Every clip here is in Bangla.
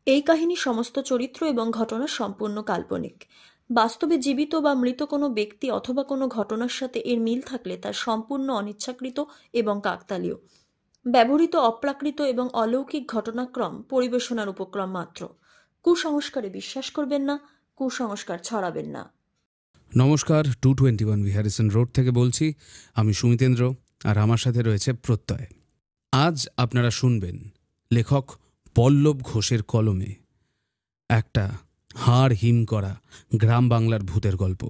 এই কাহিনীর সমস্ত চরিত্র এবং ঘটনা সম্পূর্ণ কাল্পনিক। বাস্তবে জীবিত বা মৃত কোনো ব্যক্তি অথবা কোনো ঘটনার সাথে এর মিল থাকলে তা সম্পূর্ণ অনিচ্ছাকৃত এবং কাকতালীয়। ব্যবহৃত অপ্রাকৃত এবং অলৌকিক ঘটনাক্রম পরিবেশনার উপক্রম মাত্র। কুসংস্কারে বিশ্বাস করবেন না, কুসংস্কার ছড়াবেন না। নমস্কার, 221 বিহারিসন রোড থেকে বলছি। আমি সুমিতেন্দ্র, আর আমার সাথে রয়েছে প্রত্যয়। আজ আপনারা শুনবেন লেখক পল্লব ঘোষের কলমে একটা হাড় হিম করা গ্রাম বাংলার ভূতের গল্প।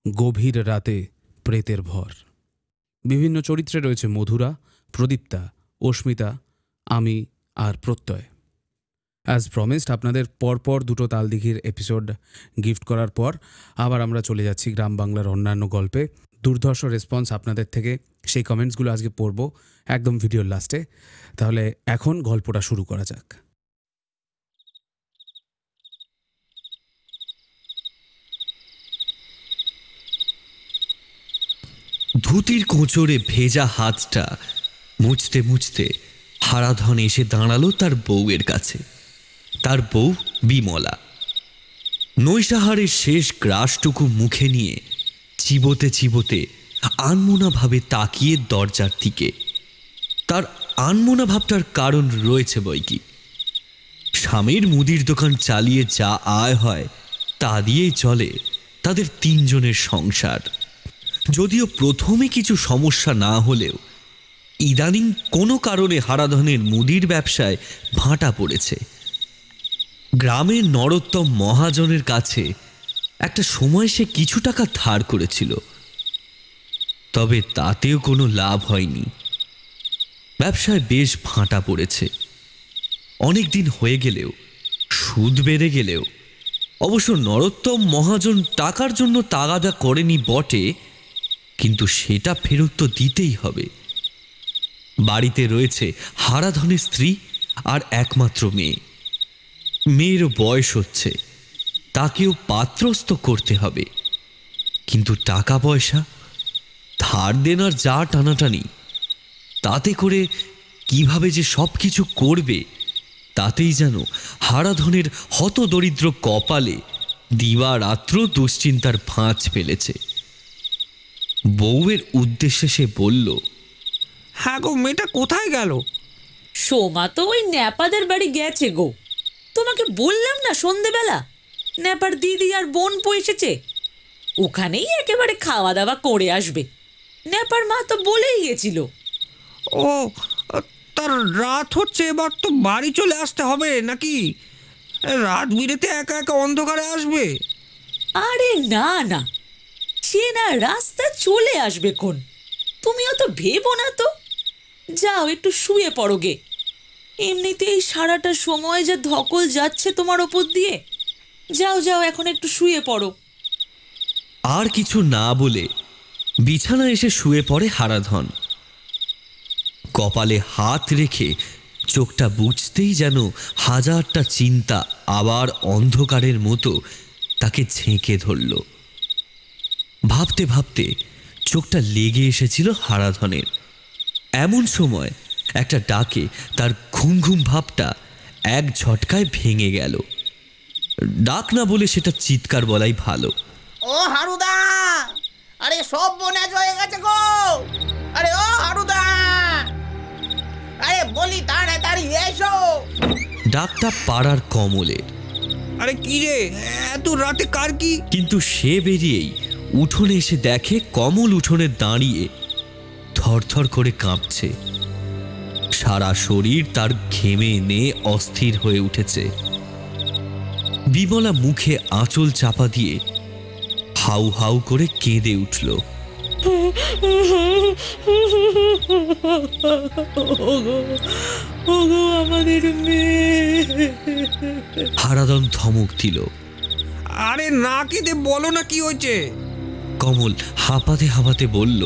গভীর রাতে প্রেতের ভর। বিভিন্ন চরিত্রে রয়েছে মধুরা, প্রদীপ্তা, অস্মিতা, আমি আর প্রত্যয়। অ্যাজ প্রমিসড, আপনাদের পরপর দুটো তালদিঘির এপিসোড গিফট করার পর আবার আমরা চলে যাচ্ছি গ্রাম বাংলার অন্যান্য গল্পে। দুর্ধর্ষ রেসপন্স আপনাদের থেকে, সেই কমেন্টসগুলো আজকে পড়ব একদম ভিডিওর লাস্টে। তাহলে এখন গল্পটা শুরু করা যাক। ধুতির কোঁচড়ে ভেজা হাতটা মুছতে মুছতে হারাধন এসে দাঁড়ালো তার বউয়ের কাছে। তার বউ বিমলা নৈশাহারের শেষ গ্রাসটুকু মুখে নিয়ে চিবোতে চিবোতে আনমোনা ভাবে তাকিয়ে দরজার দিকে। তার আনমোনা ভাবটার কারণ রয়েছে বৈকি। স্বামীর মুদির দোকান চালিয়ে যা আয় হয় তা দিয়েই চলে তাদের তিনজনের সংসার। যদিও প্রথমে কিছু সমস্যা না হলেও ইদানিং কোনো কারণে হারাধনের মুদির ব্যবসায় ভাঁটা পড়েছে। গ্রামের নরোত্তম মহাজনের কাছে একটা সময় সে কিছু টাকা ধার করেছিল, তবে তাতেও কোনো লাভ হয়নি। ব্যবসায় বেশ ভাঁটা পড়েছে। অনেক দিন হয়ে গেলেও, সুদ বেড়ে গেলেও অবশ্য নরোত্তম মহাজন টাকার জন্য তাগাদা করেনি বটে, কিন্তু সেটা ফেরত তো দিতেই হবে। বাড়িতে রয়েছে হারাধনের স্ত্রী আর একমাত্র মেয়ে। মেয়েরও বয়স হচ্ছে, তাকেও পাত্রস্থ করতে হবে। কিন্তু টাকা পয়সা, ধার দেনার যা টানাটানি, তাতে করে কিভাবে যে সব কিছু করবে তাতেই যেন হারাধনের হতদরিদ্র কপালে দিবারাত্র দুশ্চিন্তার ভাঁজ ফেলেছে। বউয়ের উদ্দেশ্যে সে বলল, হ্যাঁ গো, মেয়েটা কোথায় গেল? সোমা তো ওই ন্যাপাদের বাড়ি গেছে গো। তোমাকে বললাম না সন্ধেবেলা ন্যাপার দিদি আর বোন এসেছে, ওখানেই একেবারে খাওয়া দাওয়া করে আসবে। ন্যাপার মা তো বলেই গেছিল। ও, তার রাত হচ্ছে, এবার তো বাড়ি চলে আসতে হবে নাকি? রাত বিরেতে একা একা অন্ধকারে আসবে? আরে না না, সে না রাস্তা চলে আসবে কোন, তুমিও তো ভেবো না তো। যাও একটু শুয়ে পড়ো গে, এমনিতেই সারাটা সময় যা ধকল যাচ্ছে তোমার ওপর দিয়ে। যাও যাও, এখন একটু শুয়ে পড়ো। আর কিছু না বলে বিছানা এসে শুয়ে পড়ে হারাধন। কপালে হাত রেখে চোখটা বুঝতেই যেন হাজারটা চিন্তা আবার অন্ধকারের মতো তাকে ঝেঁকে ধরল। ভাবতে ভাবতে চোখটা লেগে এসেছিল হারাধনের। এমন সময় একটা ডাকে তার ঘুম ঘুম ভাবটা এক ঝটকায় ভেঙে গেল। ডাক না বলে সেটা চিৎকার বলাই ভালো। ও হারুদা, আরে সব বোনাজ হয়ে গেছে গো। আরে ও হারুদা, আরে বলি তাড়াতাড়ি এসো। ডাকটা পাড়ার কমলের। আরে কি রে, এত রাতে কার কি? কিন্তু সে বেরিয়েই উঠোনে এসে দেখে কমল উঠোনে দাঁড়িয়ে থরথর করে কাঁপছে। সারা শরীর তার ঘেমে নে অস্থির হয়ে উঠেছে। বিমলা মুখে আঁচল চাপা দিয়ে হাউ হাউ করে কেঁদে উঠল। আমাদের মেয়ে। হারাধন ধমক দিল। আরে না কেঁদে বলো না কি হয়েছে? কমল হাঁপাতে হাঁপাতে বলল,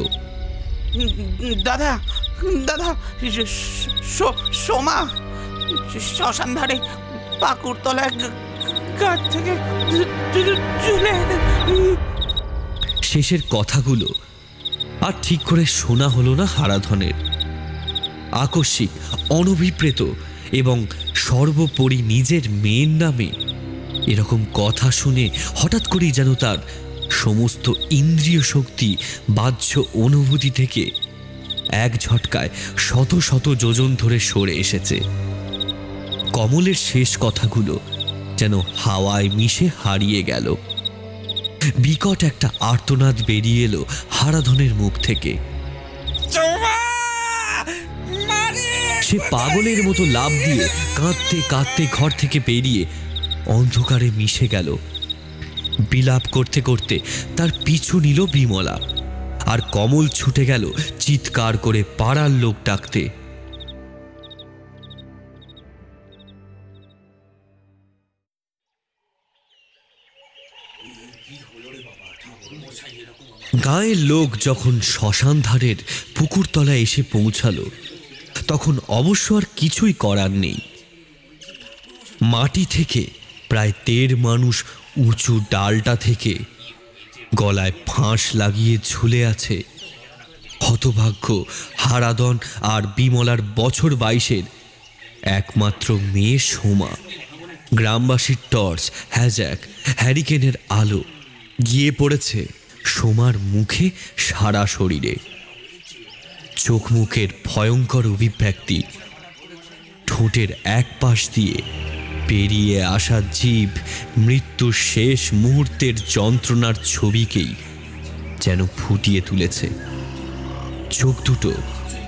দাদা দাদা, সোমা শ্মশান ধারে পাকুড়তলায় গাছ থেকে চলে। শেষের কথাগুলো আর ঠিক করে শোনা হলো না হারাধনের। আকস্মিক, অনভিপ্রেত এবং সর্বোপরি নিজের মেয়ের নামে এরকম কথা শুনে হঠাৎ করেই যেন তার সমস্ত ইন্দ্রিয় শক্তি বাহ্য অনুভূতি থেকে এক ঝটকায় শত শত যোজন ধরে সরে এসেছে। কমলের শেষ কথাগুলো যেন হাওয়ায় মিশে হারিয়ে গেল। বিকট একটা আর্তনাদ বেরিয়ে এলো হারাধনের মুখ থেকে। সে পাগলের মতো লাফ দিয়ে কাঁদতে কাঁদতে ঘর থেকে বেরিয়ে অন্ধকারে মিশে গেল। বিলাপ করতে করতে তার পিছু নিল বিমলা, আর কমল ছুটে গেল চিৎকার করে পাড়ার লোক ডাকতে। গায়ের লোক যখন শ্মশান ধারের পুকুরতলায় এসে পৌঁছালো, তখন অবশ্য আর কিছুই করার নেই। মাটি থেকে প্রায় ১.৫ মানুষ উঁচু ডালটা থেকে গলায় ফাঁস লাগিয়ে ঝুলে আছে হতভাগ্য হারাধন আর বিমলার বছর ২২-এর একমাত্র মেয়ে সোমা। গ্রামবাসীর টর্চ, হ্যাজাক, হ্যারিকেনের আলো গিয়ে পড়েছে সোমার মুখে, সারা শরীরে। চোখ মুখের ভয়ঙ্কর অভিব্যক্তি, ঠোঁটের এক পাশ দিয়ে পেরিয়ে আসা জীব মৃত্যুর শেষ মুহূর্তের যন্ত্রণার ছবিকেই যেন ফুটিয়ে তুলেছে। চোখ দুটো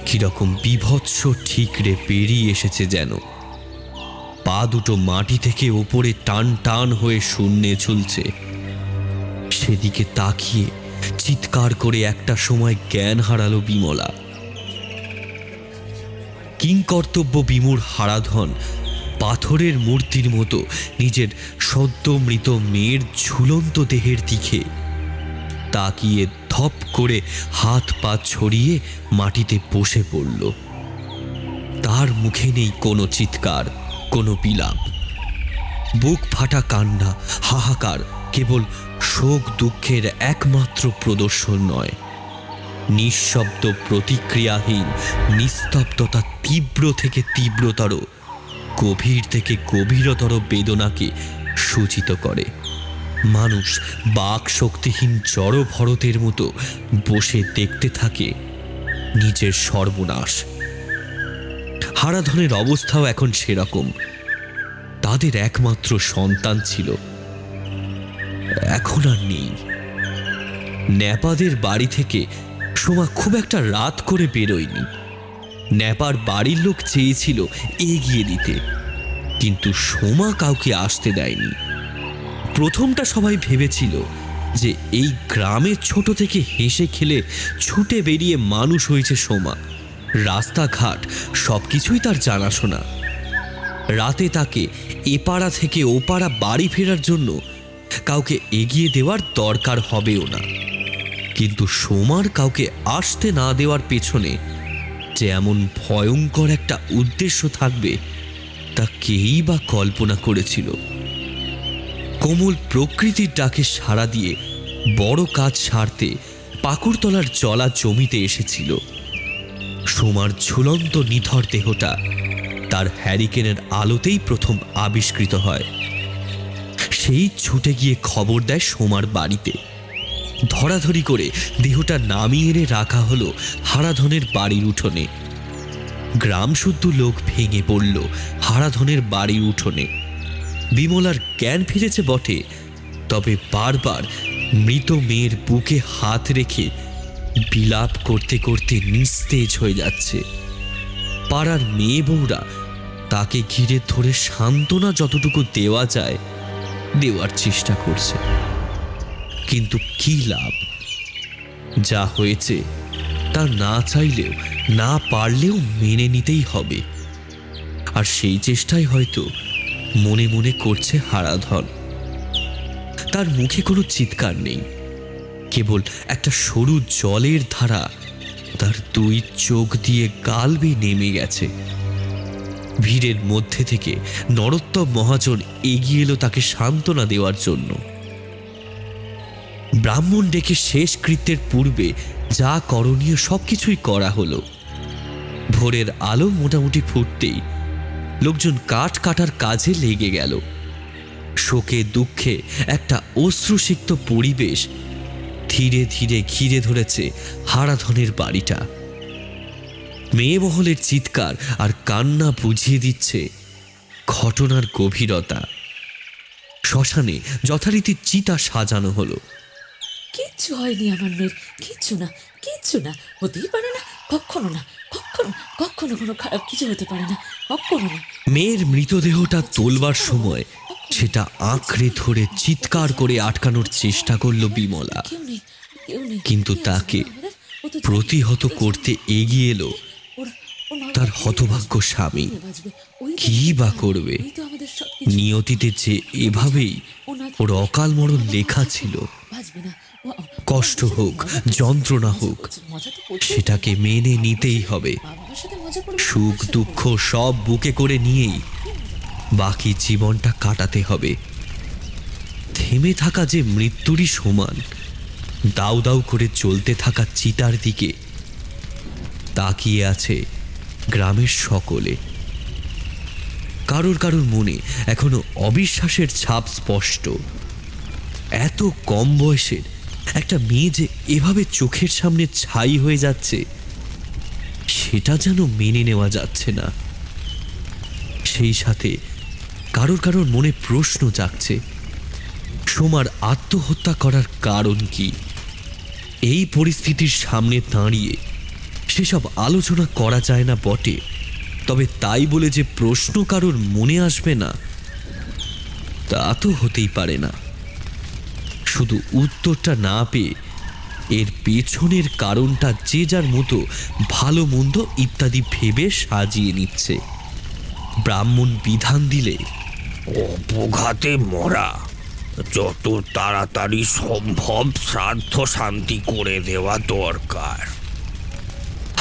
কিরকম বিভৎস ঠিকরে বেরিয়ে এসেছে যেন। পা দুটো মাটি থেকে ওপরে টান টান হয়ে শূন্যে ঝুলছে। সেদিকে তাকিয়ে চিৎকার করে একটা সময় জ্ঞান হারালো বিমলা। কিংকর্তব্য বিমূঢ় হারাধন পাথরের মূর্তির মতো নিজের সদ্য মৃত মেয়ের ঝুলন্ত দেহের দিকে তাকিয়ে ধপ করে হাত পা ছড়িয়ে মাটিতে বসে পড়ল। তার মুখে নেই কোনো চিৎকার, কোনো বিলাপ। বুক ফাটা কান্না, হাহাকার কেবল শোক দুঃখের একমাত্র প্রদর্শন নয়, নিঃশব্দ প্রতিক্রিয়াহীন নিস্তব্ধতা তীব্র থেকে তীব্রতর, গভীর থেকে গভীরতর বেদনাকে সূচিত করে। মানুষ বাক শক্তিহীন জড় ভরতের মতো বসে দেখতে থাকে নিজের সর্বনাশ। হারাধনের অবস্থাও এখন সেরকম। তাদের একমাত্র সন্তান ছিল, এখন আর নেই। ন্যাপাদের বাড়ি থেকে সোমা খুব একটা রাত করে বেরোয়নি। ন্যাপার বাড়ির লোক চেয়েছিল এগিয়ে দিতে, কিন্তু সোমা কাউকে আসতে দেয়নি। প্রথমটা সবাই ভেবেছিল যে এই গ্রামে ছোট থেকে হেসে খেলে ছুটে বেরিয়ে মানুষ হয়েছে সোমা। রাস্তাঘাট সবকিছুই তার জানাশোনা। রাতে তাকে এপাড়া থেকে ওপাড়া বাড়ি ফেরার জন্য কাউকে এগিয়ে দেওয়ার দরকার হবেও না। কিন্তু সোমার কাউকে আসতে না দেওয়ার পেছনে যে এমন ভয়ঙ্কর একটা উদ্দেশ্য থাকবে তা কেই বা কল্পনা করেছিল। কোমল প্রকৃতির ডাকে সাড়া দিয়ে বড় কাজ সারতে পাকুড়তলার জলা জমিতে এসেছিল। সোমার ঝুলন্ত নিথর দেহটা তার হ্যারিকেনের আলোতেই প্রথম আবিষ্কৃত হয়। সেই ছুটে গিয়ে খবর দেয় সোমার বাড়িতে। ধরাধরি করে দেহটা নামিয়ে এনে রাখা হলো হারাধনের বাড়ির উঠোনে। গ্রাম শুদ্ধ লোক ভেঙে পড়ল হারাধনের বাড়ির উঠোনে। বিমলার জ্ঞান ফিরেছে বটে, তবে বারবার মৃত মেয়ের বুকে হাত রেখে বিলাপ করতে করতে নিস্তেজ হয়ে যাচ্ছে। পাড়ার মেয়ে বউরা তাকে ঘিরে ধরে সান্ত্বনা যতটুকু দেওয়া যায় দেওয়ার চেষ্টা করছে, কিন্তু কি লাভ? যা হয়েছে তা না চাইলেও না পারলেও মেনে নিতেই হবে। আর সেই চেষ্টাই হয়তো মনে মনে করছে হারাধন। তার মুখে কোনো চিৎকার নেই, কেবল একটা সরু জলের ধারা তার 2 চোখ দিয়ে গাল বেয়ে নেমে গেছে। ভিড়ের মধ্যে থেকে নরোত্তম মহাজন এগিয়ে এলো তাকে সান্ত্বনা দেওয়ার জন্য। ব্রাহ্মণ ডেকে শেষ কৃত্যের পূর্বে যা করণীয় সবকিছুই করা হলো। ভোরের আলো মোটামুটি ফুটতেই লোকজন কাঠ কাটার কাজে লেগে গেল। শোকে দুঃখে একটা অশ্রুসিক্ত পরিবেশ ধীরে ধীরে ঘিরে ধরেছে হারাধনের বাড়িটা। মেয়ে মহলের চিৎকার আর কান্না বুঝিয়ে দিচ্ছে ঘটনার গভীরতা। শ্মশানে যথারীতি চিতা সাজানো হলো। কিচ্ছু হয়নি আমার মেয়ের, কিচ্ছু না, কিচ্ছু না, হতেই পারে না, কখনো না, কখনো কখনো কোনো খারাপ কিছু হতে পারে না, কখনো না। মেয়ের মৃতদেহটা তোলবার সময় সেটা আঁকড়ে ধরে চিৎকার করে আটকানোর চেষ্টা করল বিমলা, কেউ নেই, কেউ নেই। কিন্তু তাকে প্রতিহত করতে এগিয়ে এলো তার হতভাগ্য স্বামী। কি বা করবে? নিয়তিতে যে এভাবেই ওর অকাল মরণ লেখা ছিল। কষ্ট হোক, যন্ত্রণা হোক, সেটাকে মেনে নিতেই হবে। সুখ দুঃখ সব বুকে করে নিয়েই বাকি জীবনটা কাটাতে হবে। থেমে থাকা যে মৃত্যুরই সমান। দাউ দাউ করে চলতে থাকা চিতার দিকে তাকিয়ে আছে গ্রামের সকলে। কারোর কারোর মনে এখনো অবিশ্বাসের ছাপ স্পষ্ট। এত কম বয়সের একটা মেয়ে যে এভাবে চোখের সামনে ছাই হয়ে যাচ্ছে, সেটা যেন মেনে নেওয়া যাচ্ছে না। সেই সাথে কারোর কারোর মনে প্রশ্ন জাগছে, সোমার আত্মহত্যা করার কারণ কি? এই পরিস্থিতির সামনে দাঁড়িয়ে সেসব আলোচনা করা যায় না বটে, তবে তাই বলে যে প্রশ্ন কারোর মনে আসবে না তা তো হতেই পারে না। শুধু উত্তরটা না পেয়ে এর পেছনের কারণটা যে যার মতো ভালো মন্দ ইত্যাদি ভেবে সাজিয়ে নিচ্ছে। ব্রাহ্মণ বিধান দিলে, অপঘাতে মরা, যত তাড়াতাড়ি সম্ভব শ্রাদ্ধ শান্তি করে দেওয়া দরকার।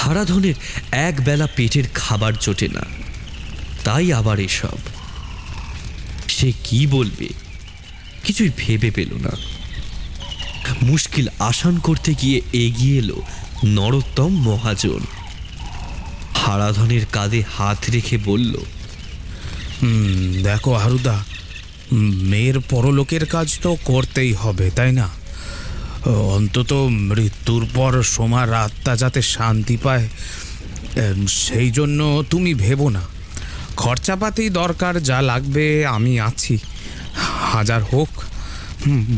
হারাধনের এক বেলা পেটের খাবার জোটে না, তাই আবার এসব। সে কি বলবে কিছুই ভেবে পেল না। মুশকিল আসান করতে গিয়ে এগিয়ে এলো নরোত্তম মহাজন। হারাধনের কাঁধে হাত রেখে বলল, দেখো হারুদা, মেয়ের পরলোকের কাজ তো করতেই হবে, তাই না? অন্তত মৃত্যুর পর সোমার আত্মা যাতে শান্তি পায়, সেই জন্য তুমি ভেবো না। খরচাপাতি দরকার যা লাগবে আমি আছি, হাজার হোক।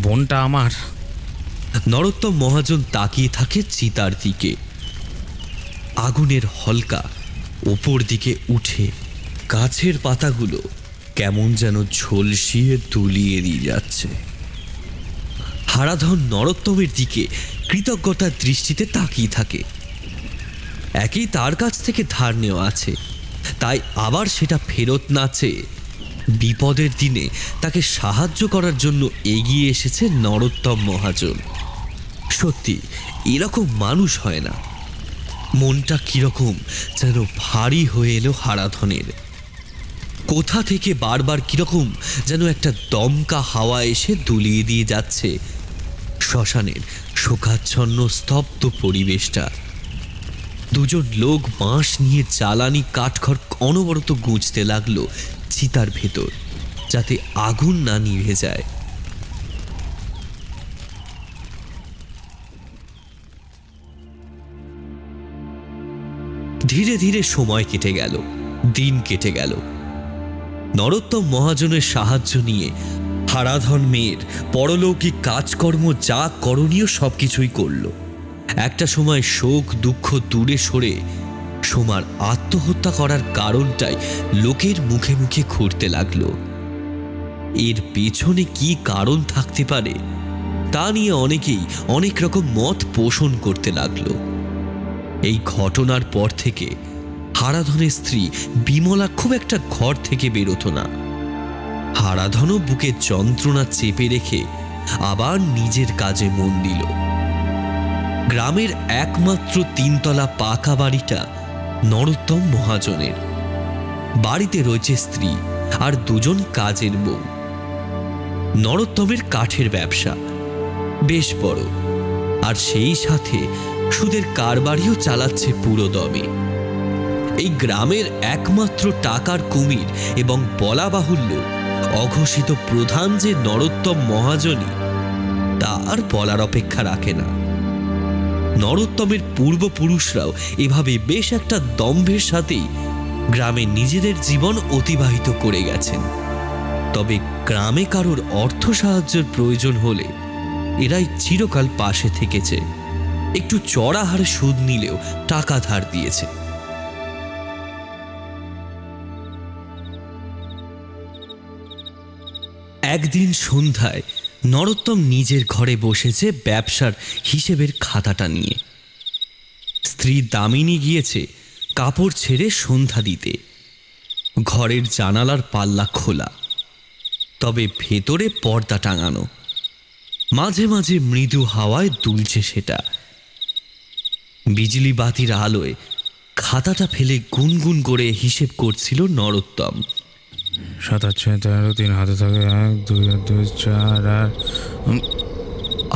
বোনটা আমার। নরোত্তম মহাজন তাকিয়ে থাকে চিতার দিকে। আগুনের হলকা ওপর দিকে উঠে গাছের পাতাগুলো কেমন যেন ঝলসিয়ে তুলিয়ে দিয়ে যাচ্ছে। হারাধন নরোত্তমের দিকে কৃতজ্ঞতার দৃষ্টিতে তাকিয়ে থাকে। একই তার কাছ থেকে ধার নেওয়া আছে, তাই আবার সেটা ফেরত না চেয়ে বিপদের দিনে তাকে সাহায্য করার জন্য এগিয়ে এসেছে নরোত্তম মহাজন। সত্যি এরকম মানুষ হয় না। মনটা কিরকম যেন ভারী হয়ে এলো হারাধনের। কোথা থেকে বারবার কিরকম যেন একটা দমকা হাওয়া এসে দুলিয়ে দিয়ে যাচ্ছে শ্মশানের শোকাচ্ছন্ন স্তব্ধ পরিবেশটা। দুজন লোক বাঁশ নিয়ে জ্বালানি কাঠখড় অনবরত গুঁজতে লাগলো চিতার ভেতর, যাতে আগুন না নিভে যায়। ধীরে ধীরে সময় কেটে গেল, দিন কেটে গেল। নরোত্তম মহাজনের সাহায্য নিয়ে হারাধন মেয়ের পরলৌকিক কাজকর্ম যা করণীয় সবকিছুই করল। একটা সময় শোক দুঃখ দূরে সরে সোমার আত্মহত্যা করার কারণটাই লোকের মুখে মুখে ঘুরতে লাগলো। এর পেছনে কি কারণ থাকতে পারে তা নিয়ে অনেকেই অনেক রকম মত পোষণ করতে লাগলো। এই ঘটনার পর থেকে হারাধনের স্ত্রী বিমলা খুব একটা ঘর থেকে বেরোতো না। হারাধনও বুকে যন্ত্রণা চেপে রেখে আবার নিজের কাজে মন দিল। গ্রামের একমাত্র 3 তলা পাকা বাড়িটা নরোত্তম মহাজনের। বাড়িতে রয়েছে স্ত্রী আর 2 জন কাজের বউ। নরোত্তমের কাঠের ব্যবসা বেশ বড়, আর সেই সাথে সুদের কারবারিও চালাচ্ছে পুরো দমে। এই গ্রামের একমাত্র টাকার কুমির এবং বলা বাহুল্য অঘোষিত প্রধান যে নরোত্তম মহাজনী, তা আর বলার অপেক্ষা রাখে না। নরোত্তমের পূর্বপুরুষরাও এভাবে বেশ একটা দম্ভের সাথেই গ্রামে নিজেদের জীবন অতিবাহিত করে গেছেন। তবে গ্রামে কারোর অর্থ সাহায্যের প্রয়োজন হলে এরাই চিরকাল পাশে থেকেছে, একটু চড়া হারে সুদ নিলেও টাকা ধার দিয়েছে। একদিন সন্ধ্যায় নরোত্তম নিজের ঘরে বসেছে ব্যবসার হিসেবের খাতাটা নিয়ে। স্ত্রী দামিনী গিয়েছে কাপড় ছেড়ে সন্ধ্যা দিতে। ঘরের জানালার পাল্লা খোলা, তবে ভেতরে পর্দা টাঙানো। মাঝে মাঝে মৃদু হাওয়ায় দুলছে সেটা। বিজলি বাতির আলোয় খাতাটা ফেলে গুনগুন করে হিসেব করছিল নরোত্তম। 7 আর 6 13, 3 হাতে থাকে 1 2 আর 2 4 আর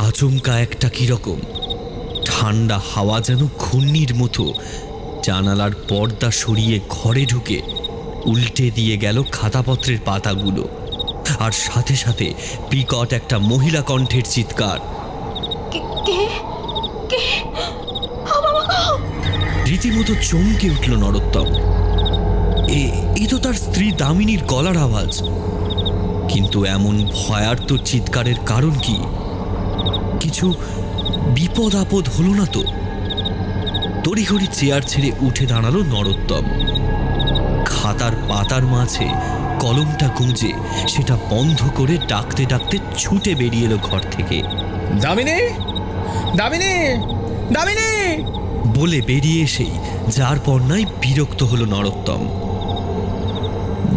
আচমকা একটা কিরকম ঠান্ডা হাওয়া যেন ঘূর্ণির মতো জানালার পর্দা সরিয়ে ঘরে ঢুকে উল্টে দিয়ে গেল খাতাপত্রের পাতাগুলো। আর সাথে সাথে বিকট একটা মহিলা কণ্ঠের চিৎকার। রীতিমতো চমকে উঠল নরোত্তম। এ তো তার স্ত্রী দামিনীর গলার আওয়াজ। কিন্তু এমন ভয়ার্ত চিৎকারের কারণ কি? কিছু বিপদ আপদ হলো না তো? তড়িঘড়ি চেয়ার ছেড়ে উঠে দাঁড়ালো নরোত্তম। খাতার পাতার মাঝে কলমটা গুঁজে সেটা বন্ধ করে ডাকতে ডাকতে ছুটে বেরিয়ে এলো ঘর থেকে। দামিনী, দামিনী, দামিনী বলে বেরিয়ে এসেই যার পর নাই বিরক্ত হলো নরোত্তম।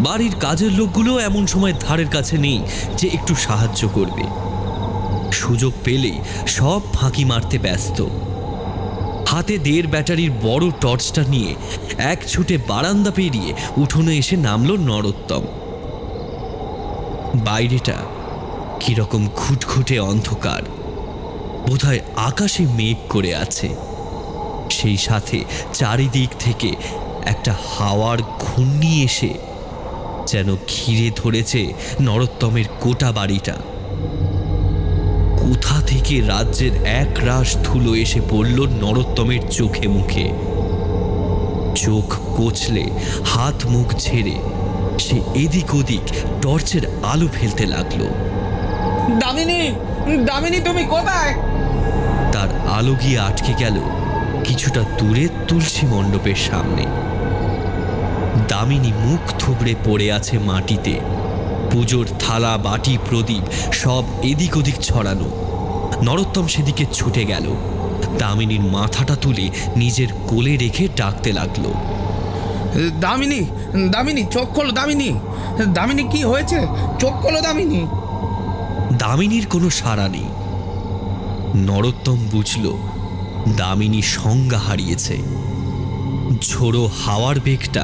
বাড়ির কাজের লোকগুলো এমন সময় ধারের কাছে নেই যে একটু সাহায্য করবে। সুযোগ পেলেই সব ফাঁকি মারতে ব্যস্ত। হাতে 1.5 ব্যাটারির বড় টর্চটা নিয়ে এক ছুটে বারান্দা পেরিয়ে উঠোনে এসে নামল নরোত্তম। বাইরেটা কিরকম খুটখুটে অন্ধকার, বোধহয় আকাশে মেঘ করে আছে। সেই সাথে চারিদিক থেকে একটা হাওয়ার ঘূর্ণি এসে যেন ঘিরে ধরেছে নরোত্তমের গোটা বাড়িটা। কোথা থেকে রাজ্যের এক রাশ ধুলো এসে পড়ল নরোত্তমের চোখে মুখে। চোখ কচলে হাত মুখ ছেড়ে সে এদিক ওদিক টর্চের আলো ফেলতে লাগলো। দামিনী, দামিনী তুমি কোথায়? তার আলো গিয়ে আটকে গেল কিছুটা দূরে তুলসী মণ্ডপের সামনে। দামিনী মুখ থুবড়ে পড়ে আছে মাটিতে। পুজোর থালা বাটি প্রদীপ সব এদিক ওদিক ছড়ানো। নরোত্তম সেদিকে ছুটে গেল। দামিনীর মাথাটা তুলে নিজের কোলে রেখে ডাকতে লাগলো। দামিনী, দামিনী চোখ খোলো। দামিনী, দামিনী কি হয়েছে? চোখ খোলো দামিনী। দামিনীর কোনো সাড়া নেই। নরোত্তম বুঝল দামিনী সংজ্ঞা হারিয়েছে। ঝোড়ো হাওয়ার বেগটা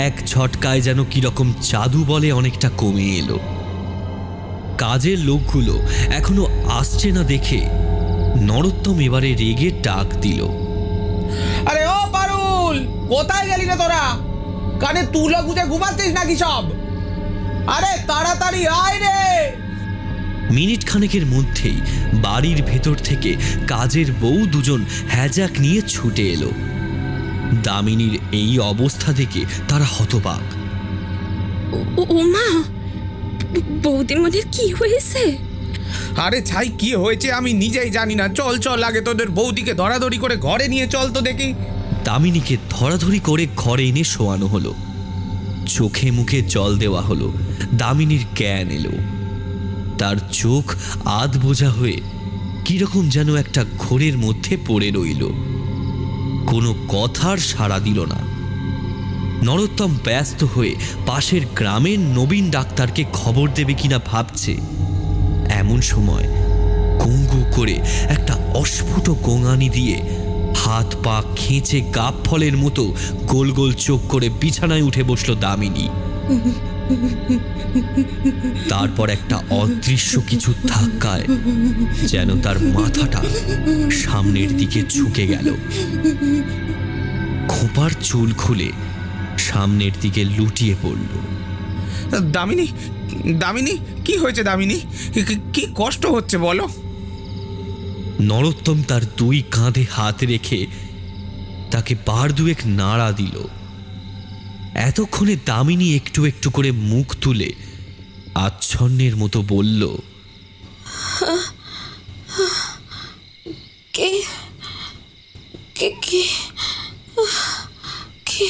এক ঝটকায় যেন কিরকম জাদু বলে অনেকটা কমে এলো। কাজের লোকগুলো এখনো আসছে না দেখে নরোত্তম এবারে রেগে ডাক দিল। আরে ও পারুল, কোথায় গেলি রে তোরা? কানে তুলো গুজে ঘুমাচ্ছিস নাকি সব? আরে তাড়াতাড়ি আয় রে। মিনিট খানেকের মধ্যেই বাড়ির ভেতর থেকে কাজের বউ দুজন হ্যাজাক নিয়ে ছুটে এলো। দামিনীর এই অবস্থা দেখে তারা হতবাক। ও মা, বৌদিমণির কি হয়েছে? আরে ছাই, কি হয়েছে আমি নিজেই জানি না। চল চল, আগে তোদের বৌদিকে ধরাধরি করে ঘরে নিয়ে চল তো দেখি। দামিনীকে ধরাধরি করে ঘরে এনে শোয়ানো হলো। চোখে মুখে জল দেওয়া হলো। দামিনীর জ্ঞান এলো। তার চোখ আধ বোঝা হয়ে কিরকম যেন একটা ঘোরের মধ্যে পড়ে রইল। কোনো কথার সাড়া দিল না। নরোত্তম ব্যস্ত হয়ে পাশের গ্রামের নবীন ডাক্তারকে খবর দেবে কিনা ভাবছে। এমন সময় গঙ্গু করে একটা অস্ফুট গোঙানি দিয়ে হাত পা খেঁচে গাব ফলের মতো গোল গোল চোখ করে বিছানায় উঠে বসলো দামিনী। তারপর একটা অদৃশ্য কিছু ধাক্কায় যেন তার মাথাটা সামনের দিকে ঝুঁকে গেল। খোঁপার চুল খুলে সামনের দিকে লুটিয়ে পড়ল। দামিনী, দামিনী, কি হয়েছে দামিনী? কি কষ্ট হচ্ছে বলো? নরোত্তম তার দুই কাঁধে হাত রেখে তাকে বার দুয়েক নাড়া দিল। এতক্ষণে দামিনী একটু একটু করে মুখ তুলে আচ্ছন্নের মতো বলল, কে কে কে কে?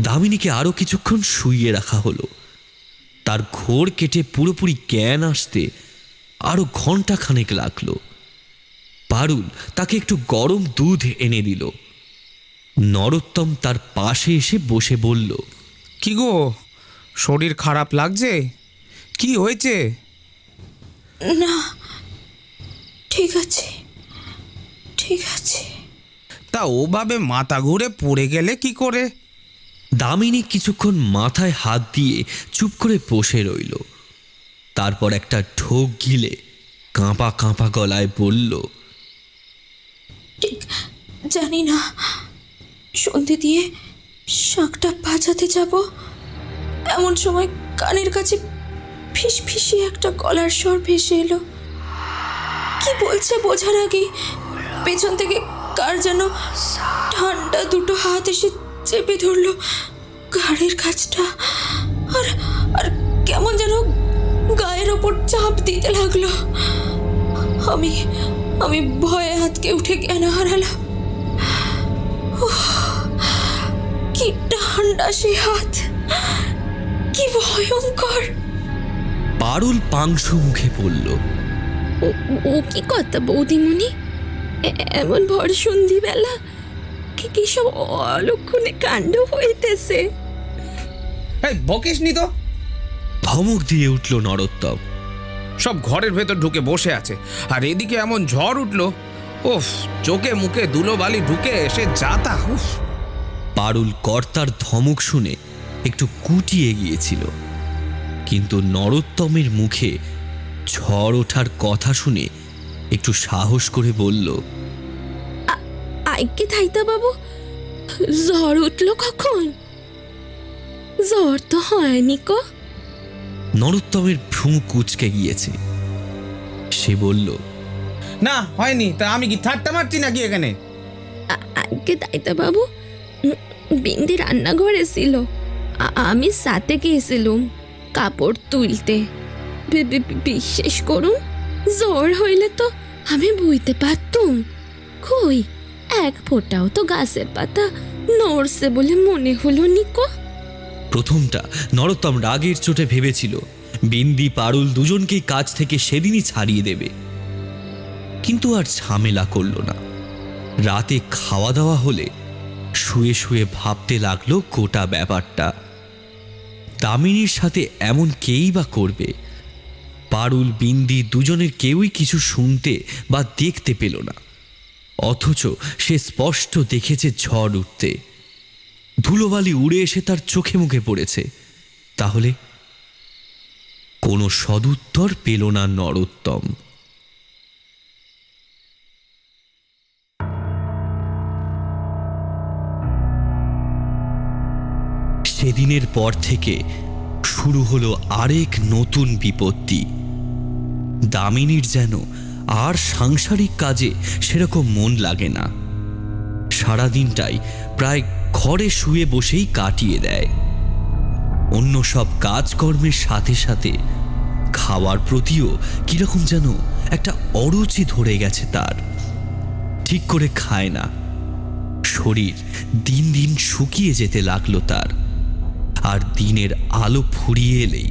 দামিনীকে আরো কিছুক্ষণ শুইয়ে রাখা হলো। তার ঘোর কেটে পুরোপুরি জ্ঞান আসতে আরো ঘন্টা খানেক লাগলো। পারুল তাকে একটু গরম দুধ এনে দিল। নরোত্তম তার পাশে এসে বসে বলল, কি গো, শরীর খারাপ লাগছে? কি হয়েছে? না, ঠিক আছে, ঠিক আছে। তা ওভাবে মাথা ঘুরে পড়ে গেলে কি করে? দামিনী কিছুক্ষণ মাথায় হাত দিয়ে চুপ করে বসে রইল। তারপর একটা ঢোক গিলে কাঁপা কাঁপা গলায় বলল, ঠিক জানি না, সন্ধে দিয়ে শাঁখটা বাজাতে যাব, এমন সময় কানের কাছে ফিস ফিসিয়ে একটা গলার স্বর ভেসে এলো। কি বলছে বোঝার আগেই পেছন থেকে কার যেন ঠান্ডা দুটো হাত এসে চেপে ধরলো ঘাড়ের কাছটা, আর আর কেমন যেন গায়ের ওপর চাপ দিতে লাগলো। আমি আমি ভয়ে হাতকে উঠে জ্ঞান হারালাম। কি ঠান্ডা সে হাত, কি ভয়ঙ্কর! পারুল পাংশু মুখে পড়ল, ও কি কথা বৌদিমণি, এমন ভর সন্ধিবেলা কি সব অলক্ষণে কাণ্ড হইতেছে? এই বকিস নি তো! ধমক দিয়ে উঠল নরোত্তম। সব ঘরের ভেতর ঢুকে বসে আছে, আর এদিকে এমন ঝড় উঠলো, উফ, চোখে মুখে ধুলোবালি ঢুকে এসে যাতা। উফ! পারুল কর্তার ধমক শুনে একটু কুটিয়ে গিয়েছিল, কিন্তু নরোত্তমের মুখে ঝড় ওঠার কথা শুনে একটু সাহস করে বলল, আইকে থাইতা বাবু, ঝড় উঠলো কখন? জ্বর তো হয়নি কো। নরোত্তমের ভ্রু কুঁচকে গিয়েছে। সে বলল, না হয়নি। তা আমি কি ঠাট্টা মারছি নাকি এখানে? আইকে থাইতা বাবু, বিন্দি রান্নাঘরে ছিল, আমি সাথে গিয়েছিলাম কাপড় তুলতে। বিশ্বাস করুন, জ্বর হইলে তো আমি বুঝতে পারতুম। কই, এক ফোঁটাও তো গাছের পাতা নড়ছে বলে মনে হলো নিকো। প্রথমটা নরোত্তম রাগের চোটে ভেবেছিল বিন্দি পারুল দুজনকেই কাজ থেকে সেদিনই ছাড়িয়ে দেবে, কিন্তু আর ঝামেলা করল না। রাতে খাওয়া দাওয়া হলে শুয়ে শুয়ে ভাবতে লাগলো গোটা ব্যাপারটা। দামিনীর সাথে এমন কেই বা করবে? পারুল বিন্দি দুজনের কেউই কিছু শুনতে বা দেখতে পেল না, অথচ সে স্পষ্ট দেখেছে ঝড় উঠতে। ধুলোবালি উড়ে এসে তার চোখে মুখে পড়েছে। তাহলে কোনো সদুত্তর পেল না নরোত্তম। সেদিনের পর থেকে শুরু হলো আরেক নতুন বিপত্তি। দামিনীর যেন আর সাংসারিক কাজে সেরকম মন লাগে না। সারাদিনটাই প্রায় ঘরে শুয়ে বসেই কাটিয়ে দেয়। অন্য সব কাজকর্মের সাথে সাথে খাওয়ার প্রতিও কিরকম যেন একটা অরুচি ধরে গেছে তার। ঠিক করে খায় না। শরীর দিন দিন শুকিয়ে যেতে লাগলো তার। আর দিনের আলো ফুরিয়ে এলেই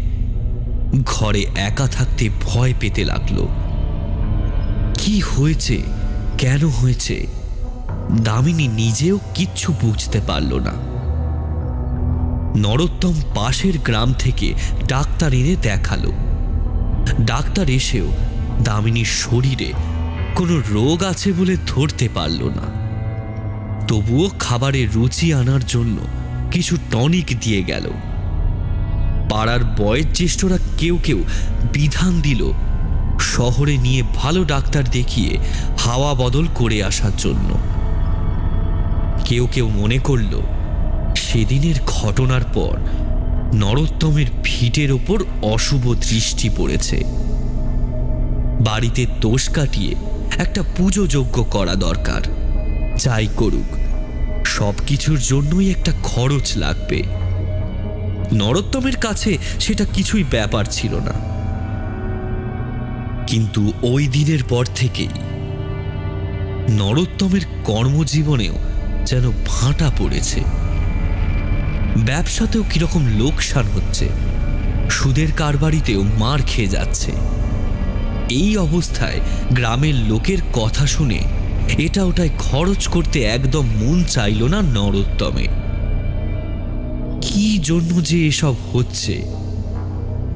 ঘরে একা থাকতে ভয় পেতে লাগলো। কি হয়েছে, কেন হয়েছে, দামিনী নিজেও কিচ্ছু বুঝতে পারল না। নরোত্তম পাশের গ্রাম থেকে ডাক্তার এনে দেখালো। ডাক্তার এসেও দামিনীর শরীরে কোনো রোগ আছে বলে ধরতে পারল না। তবুও খাবারে রুচি আনার জন্য কিছু টনিক দিয়ে গেল। পাড়ার বয়োজ্যেষ্ঠরা কেউ কেউ বিধান দিল শহরে নিয়ে ভালো ডাক্তার দেখিয়ে হাওয়া বদল করে আসার জন্য। কেউ কেউ মনে করল সেদিনের ঘটনার পর নরোত্তমের ভিটের ওপর অশুভ দৃষ্টি পড়েছে। বাড়িতে দোষ কাটিয়ে একটা পুজো যজ্ঞ করা দরকার। যাই করুক, সবকিছুর জন্যই একটা খরচ লাগবে। নরোত্তমের কাছে সেটা কিছুই ব্যাপার ছিল না। কিন্তু ওই দিনের পর থেকেই নরোত্তমের কর্মজীবনেও যেন ভাঁটা পড়েছে। ব্যবসাতেও কিরকম লোকসান হচ্ছে, সুদের কারবারিতেও মার খেয়ে যাচ্ছে। এই অবস্থায় গ্রামের লোকের কথা শুনে এটা ওটায় খরচ করতে একদম মন চাইল না নরোত্তমের। কি জন্য যে এসব হচ্ছে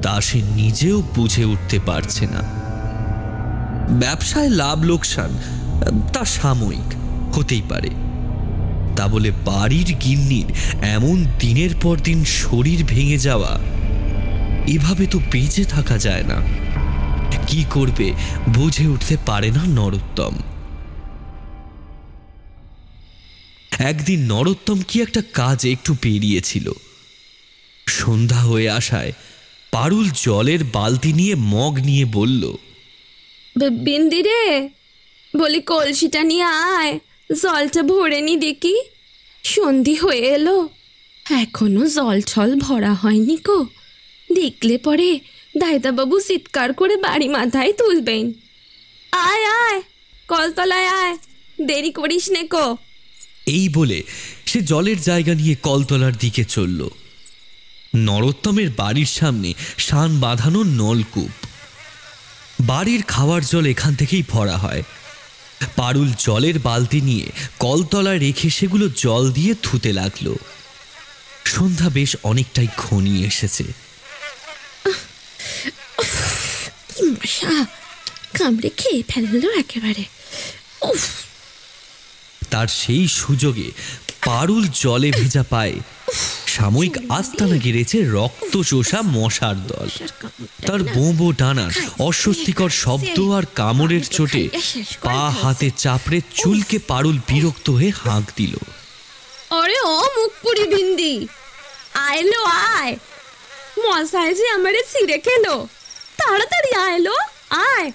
তা সে নিজেও বুঝে উঠতে পারছে না। ব্যবসায় লাভ লোকসান তা সাময়িক হতেই পারে, তা বলে বাড়ির গিন্নির এমন দিনের পর দিন শরীর ভেঙে যাওয়া, এভাবে তো বেঁচে থাকা যায় না। কি করবে বুঝে উঠতে পারে না নরোত্তম। একদিন নরোত্তম কি একটা কাজে একটু বেরিয়েছিল। সন্ধ্যা হয়ে আসায় পারুল জলের বালতি নিয়ে মগ নিয়ে বলল, বিন্দি রে, বলি কলসিটা নিয়ে আয়, জলটা ভরে নি দেখি। সন্ধি হয়ে এলো, এখনো জল ছল ভরা হয়নি কো। দেখলে পরে দায়দাবাবু চিৎকার করে বাড়ি মাথায় তুলবেন। আয় আয়, কলতলায় আয়, দেরি করিস নে কো। এই বলে সে জলের জায়গা নিয়ে কলতলার দিকে চলল। নরোত্তমের বাড়ির সামনে শান বাঁধানো নলকূপ। বাড়ির খাওয়ার জল এখান থেকেই ভরা হয়। পারুল জলের বালতি নিয়ে কলতলায় রেখে সেগুলো জল দিয়ে ধুতে লাগলো। সন্ধ্যা বেশ অনেকটাই ঘনিয়ে এসেছে। মশা কামড়ে খেয়ে ফেললো একেবারে। তার সেই সুযোগে পারুল জলে ভেজা পায়ে সাময়িক আস্তানা গেড়েছে রক্ত চোষা মশার দল। তার বোঁবো ডানার অস্বস্তিকর শব্দ আর কামড়ের চোটে পা হাতে চাপড়ে চুলকে পারুল বিরক্ত হয়ে হাঁক দিল। আরে ও মুখপুরি বিন্দি, আয়লো আয়, মশাই যে আমারে ছিঁড়ে খেলো, তাড়াতাড়ি আয়লো আয়।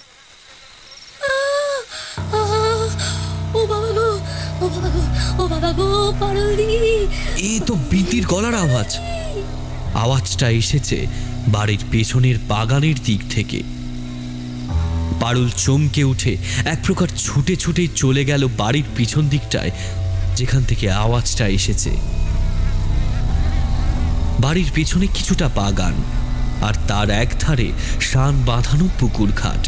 ও বাবা গো, ও বাবা গো, ও বাবা গো, পারুলদি। এই তো বিন্দির গলার আওয়াজ। আওয়াজটা এসেছে বাড়ির পেছনের বাগানের দিক থেকে। পারুল চমকে উঠে এক প্রকার ছুটে ছুটে চলে গেল বাড়ির পিছন দিকটায়, যেখান থেকে আওয়াজটা এসেছে। বাড়ির পেছনে কিছুটা বাগান, আর তার এক ধারে শান বাঁধানো পুকুর ঘাট।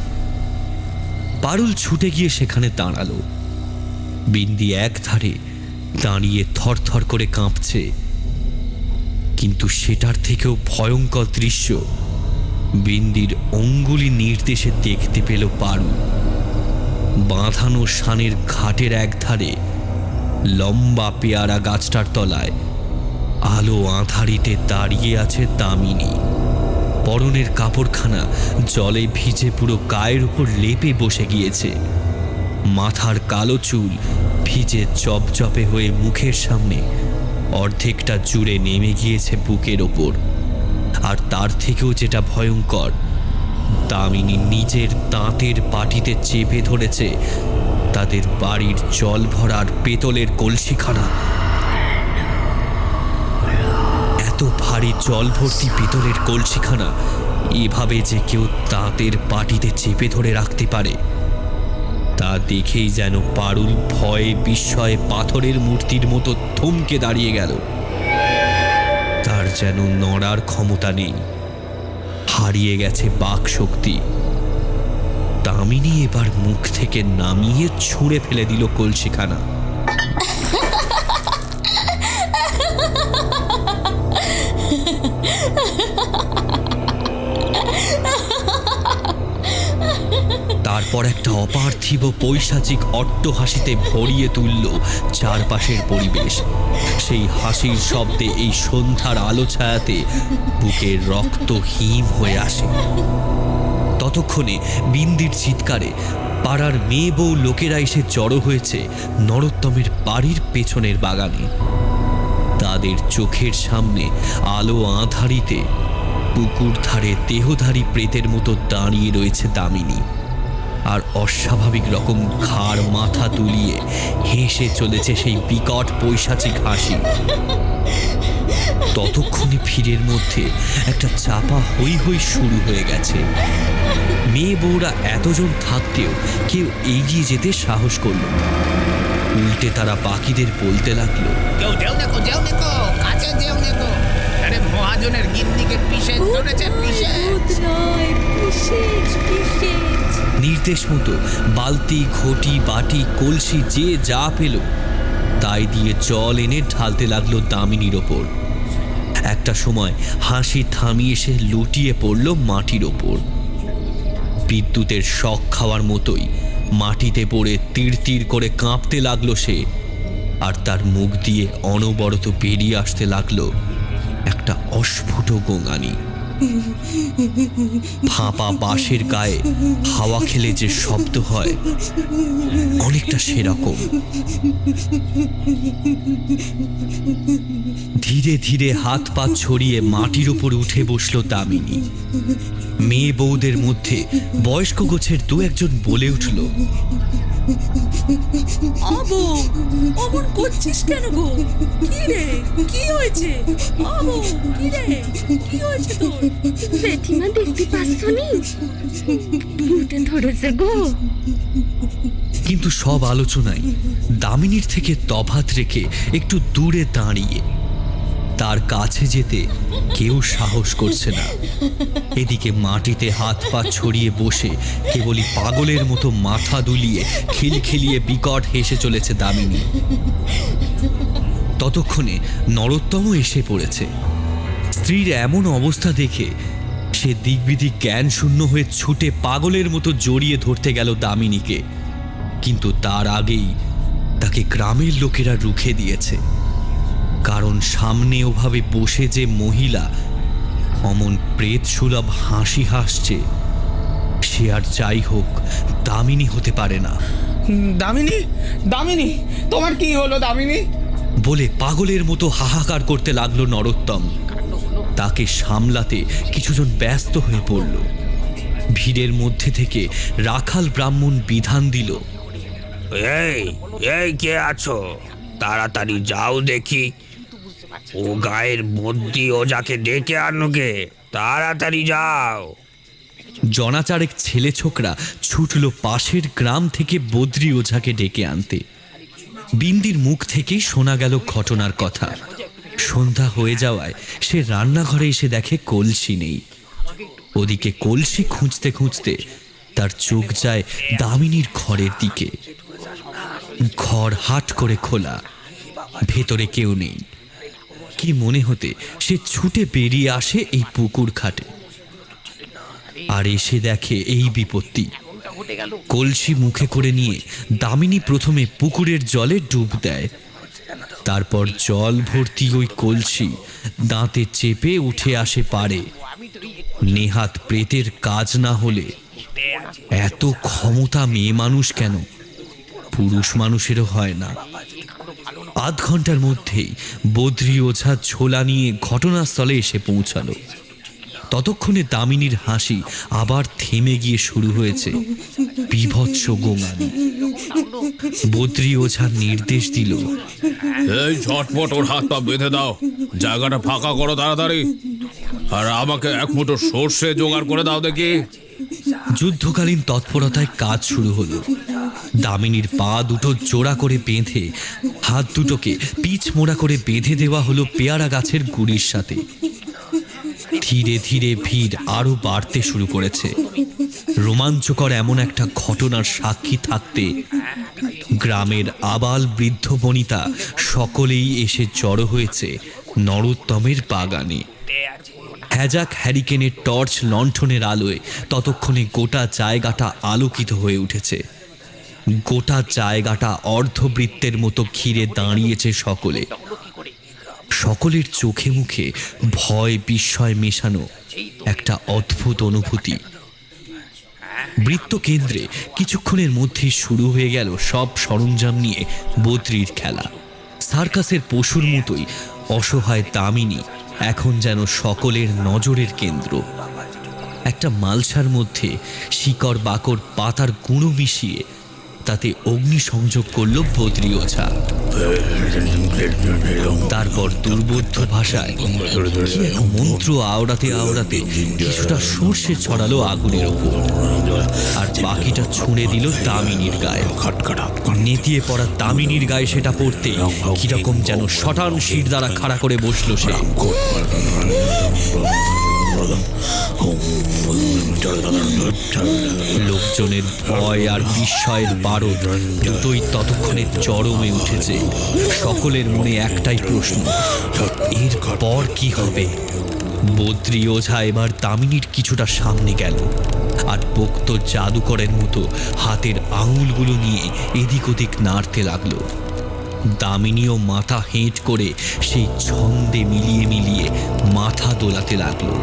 পারুল ছুটে গিয়ে সেখানে দাঁড়ালো। বিন্দি এক ধারে দাঁড়িয়ে থরথর করে কাঁপছে। কিন্তু সেটার থেকেও ভয়ঙ্কর দৃশ্য বিন্দির অঙ্গুলি নির্দেশে দেখতে পেল পারুল। বাঁধানো শানের ঘাটের এক ধারে লম্বা পেয়ারা গাছটার তলায় আলো আঁধারিতে দাঁড়িয়ে আছে দামিনী। পরনের কাপড়খানা জলে ভিজে পুরো গায়ের উপর লেপে বসে গিয়েছে। মাথার কালো চুল ভিজে চপচপে হয়ে মুখের সামনে অর্ধেকটা জুড়ে নেমে গিয়েছে বুকের ওপর। আর তার থেকেও যেটা ভয়ঙ্কর, দামিনী নিজের দাঁতের পাটিতে চেপে ধরেছে তাদের বাড়ির জল ভরার পেতলের কলসিখানা। এত ভারী জল ভর্তি পেতলের কলসিখানা এভাবে যে কেউ দাঁতের পাটিতে চেপে ধরে রাখতে পারে তা দেখেই যেন পারুল ভয়ে বিস্ময়ে পাথরের মূর্তির মতো থমকে দাঁড়িয়ে গেল। তার যেন নড়ার ক্ষমতা নেই, হারিয়ে গেছে বাক শক্তি। দামিনী এবার মুখ থেকে নামিয়ে ছুঁড়ে ফেলে দিল কলসিখানা। তারপর একটা অপার্থিব পৈশাচিক অট্টহাসিতে ভরিয়ে তুলল চারপাশের পরিবেশ। সেই হাসির শব্দে এই সন্ধ্যার আলো ছায়াতে বুকের রক্ত হিম হয়ে আসে। ততক্ষণে বিন্দির চিৎকারে পাড়ার মেয়ে বউ লোকেরা এসে জড়ো হয়েছে নরোত্তমের বাড়ির পেছনের বাগানে। তাদের চোখের সামনে আলো আঁধারিতে পুকুর ধারে দেহধারী প্রেতের মতো দাঁড়িয়ে রয়েছে দামিনী, আর অস্বাভাবিক রকম ঘাড় মাথা তুলিয়ে হেসে চলেছে সেই বিকট পৈশাচিক হাসি। ততক্ষণে ভিড়ের মধ্যে একটা চাপা হই হই শুরু হয়ে গেছে। মেয়ে বউরা এতজন থাকতেও কেউ এগিয়ে যেতে সাহস করল না। উল্টে তারা বাকিদের বলতে লাগলো, কেউ যেও দেখো, কাছে যেও দেখো। আরে মহাজনের গিন্নিকে পিষে ধরেছে, নির্দেশ মতো বালতি, ঘটি, বাটি, কলসি যে যা পেল তাই দিয়ে জল এনে ঢালতে লাগলো দামিনীর ওপর। একটা সময় হাসি থামিয়ে সে লুটিয়ে পড়ল মাটির ওপর। বিদ্যুতের শক খাওয়ার মতোই মাটিতে পড়ে তীর তীর করে কাঁপতে লাগলো সে, আর তার মুখ দিয়ে অনবরত বেরিয়ে আসতে লাগলো একটা অস্ফুট গোঙানি। ফাঁপা বাঁশের গায়ে হাওয়া খেলে যে শব্দ হয়, অনেকটা সেরকম। ধীরে ধীরে হাত পা ছড়িয়ে মাটির উপর উঠে বসল দামিনী। মেয়ে বউদের মধ্যে বয়স্ক গোছের দু একজন বলে উঠল, অমন করছিস কেন গো? কি রে, কি হয়েছে? কি রে, কি হয়েছে তোর? জেঠিমা দেখতে পাচ্ছনি? ভূতে ধরেছে গো। কিন্তু সব আলোচনায় দামিনীর থেকে তফাৎ রেখে একটু দূরে দাঁড়িয়ে, তার কাছে যেতে কেউ সাহস করছে না। এদিকে মাটিতে হাত পা ছড়িয়ে বসে কেবলই পাগলের মতো মাথা দুলিয়ে খিলখিলিয়ে বিকট হেসে চলেছে দামিনী। ততক্ষণে নরোত্তম এসে পড়েছে। স্ত্রীর এমন অবস্থা দেখে সে দিকবিদিক জ্ঞান শূন্য হয়ে ছুটে পাগলের মতো জড়িয়ে ধরতে গেল দামিনীকে, কিন্তু তার আগেই তাকে গ্রামের লোকেরা রুখে দিয়েছে। কারণ সামনে ওভাবে বসে যে মহিলা অমন প্রেত সুলভ হাসি হাসছে, সে আর যাই হোক দামিনী হতে পারে না। দামিনী, তোমার কি হলো দামিনী? বলে পাগলের মতো হাহাকার করতে লাগলো নরোত্তম। তাকে সামলাতে কিছুজন ব্যস্ত হয়ে পড়ল। ভিড়ের মধ্যে থেকে রাখাল ব্রাহ্মণ বিধান দিল, এই কে আছো? তাড়াতাড়ি যাও দেখি, ও গায়ের বদ্যি ওজাকে ডেকে আনো গে, তাড়াতাড়ি যাও। জনাচারেক ছেলে ছোকরা ছুটল পাশের গ্রাম থেকে বদ্রি ওঝাকে ডেকে আনতে। বিন্দির মুখ থেকেই শোনা গেল ঘটনার কথা। সন্ধ্যা হয়ে যাওয়ায় সে রান্নাঘরে এসে দেখে কলসি নেই। ওদিকে কলসি খুঁজতে খুঁজতে তার চোখ যায় দামিনীর ঘরের দিকে। ঘর হাট করে খোলা, ভেতরে কেউ নেই। কি মনে হতে সে ছুটে বেরিয়ে আসে এই পুকুর ঘাটে, আর এসে দেখে এই বিপত্তি। কলসি মুখে করে নিয়ে দামিনী প্রথমে পুকুরের জলে ডুব দেয়, তারপর জল ভর্তি ওই কলসি দাঁতে চেপে উঠে আসে পারে। নেহাত প্রেতের কাজ না হলে এত ক্ষমতা মেয়ে মানুষ কেন, পুরুষ মানুষেরও হয় না। আধ ঘন্টার মধ্যেই বদ্রি ওঝা ঝোলা নিয়ে ঘটনাস্থলে এসে পৌঁছালো। ততক্ষণে দামিনীর হাসি আবার থেমে গিয়ে শুরু হয়েছে বিভৎস গোঙানি। বদ্রি ওঝা নির্দেশ দিল, এই ঝটপট ওর হাত পা বেঁধে দাও, জায়গাটা ফাঁকা করো তাড়াতাড়ি, আর আমাকে এক মুঠো সর্ষে জোগাড় করে দাও দেখি। যুদ্ধকালীন তৎপরতায় কাজ শুরু হলো। দামিনীর পা দুটো জোড়া করে বেঁধে হাত দুটোকে পিচ মোড়া করে বেঁধে দেওয়া হলো পেয়ারা গাছের গুড়ির সাথে। ধীরে ধীরে ভিড় আরো বাড়তে শুরু করেছে। রোমাঞ্চকর এমন একটা ঘটনার সাক্ষী থাকতে গ্রামের আবাল বৃদ্ধ বনিতা সকলেই এসে জড়ো হয়েছে নরোত্তমের বাগানে। হ্যাজাক হ্যারিকেনের টর্চ লণ্ঠনের আলোয় ততক্ষণে গোটা জায়গাটা আলোকিত হয়ে উঠেছে। গোটা জায়গাটা অর্ধবৃত্তের মতো ঘিরে দাঁড়িয়েছে সকলে। সকলের চোখে মুখে ভয় বিস্ময় মেশানো একটা অদ্ভুত অনুভূতি। বৃত্ত কেন্দ্রে কিছুক্ষণের মধ্যেই শুরু হয়ে গেল সব সরঞ্জাম নিয়ে বদ্রির খেলা। সার্কাসের পশুর মতোই অসহায় দামিনী এখন যেন সকলের নজরের কেন্দ্র। একটা মালসার মধ্যে শিকড় বাকড় পাতার গুঁড়ো মিশিয়ে তাতে অগ্নি সংযোগ করল বদ্রী ওঝা। তারপর দুর্বোধ্য ভাষায় কি এক মন্ত্র আওড়াতে আওড়াতে কিছুটা সর্ষে ছড়ালো আগুনের ওপর, আর বাকিটা ছুঁড়ে দিল দামিনীর গায়ে। নেতিয়ে পড়া দামিনীর গায়ে সেটা পড়তে কিরকম যেন শটান শির দ্বারা খাড়া করে বসলো সে। লোকজনের ভয় আর বিস্ময়ের বারদ দুটোই ততক্ষণে চরমে উঠেছে। সকলের মনে একটাই প্রশ্ন, এরপর কি হবে? বদ্রী ওঝা এবার দামিনীর কিছুটা সামনে গেল, আর পোক্ত জাদুকরের মতো হাতের আঙুলগুলো নিয়ে এদিক ওদিক নাড়তে লাগলো। দামিনীও মাথা হেঁট করে সেই ছন্দে মিলিয়ে মিলিয়ে মাথা দোলাতে লাগলো,